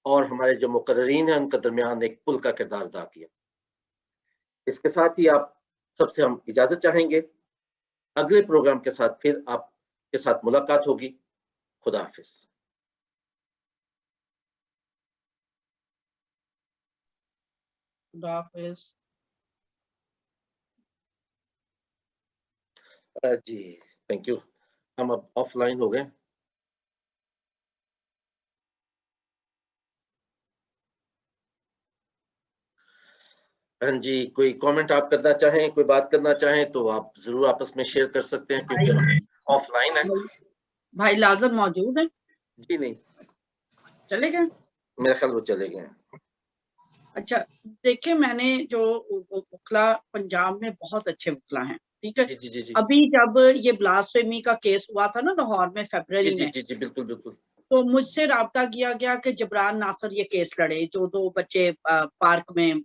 और हमारे जो मुकर्रीन हैं उनके दरमियान एक पुल का किरदार अदा किया। इसके साथ ही आप सबसे हम इजाजत चाहेंगे। अगले प्रोग्राम के साथ फिर आपके साथ मुलाकात होगी। खुदा हाफिज। खुदा हाफिज। जी थैंक यू। हम अब ऑफलाइन हो गए। हाँ जी, कोई कमेंट आप करना चाहें, कोई बात करना चाहें तो आप जरूर आपस में शेयर कर सकते हैं क्योंकि हम ऑफलाइन है। भाई लाजर मौजूद है? जी नहीं, चले गए, मेरा ख्याल वो चले गए हैं। अच्छा देखिए, मैंने जो वकला पंजाब में बहुत अच्छे वकला हैं, ठीक है। जी जी जी जी अभी जब ये ब्लास्फेमी का केस हुआ था ना लाहौर में फरवरी में, जी बिल्कुल बिल्कुल, तो मुझसे राब्ता किया गया कि जबरान नासिर ये केस लड़े, जो 2 बच्चे पार्क में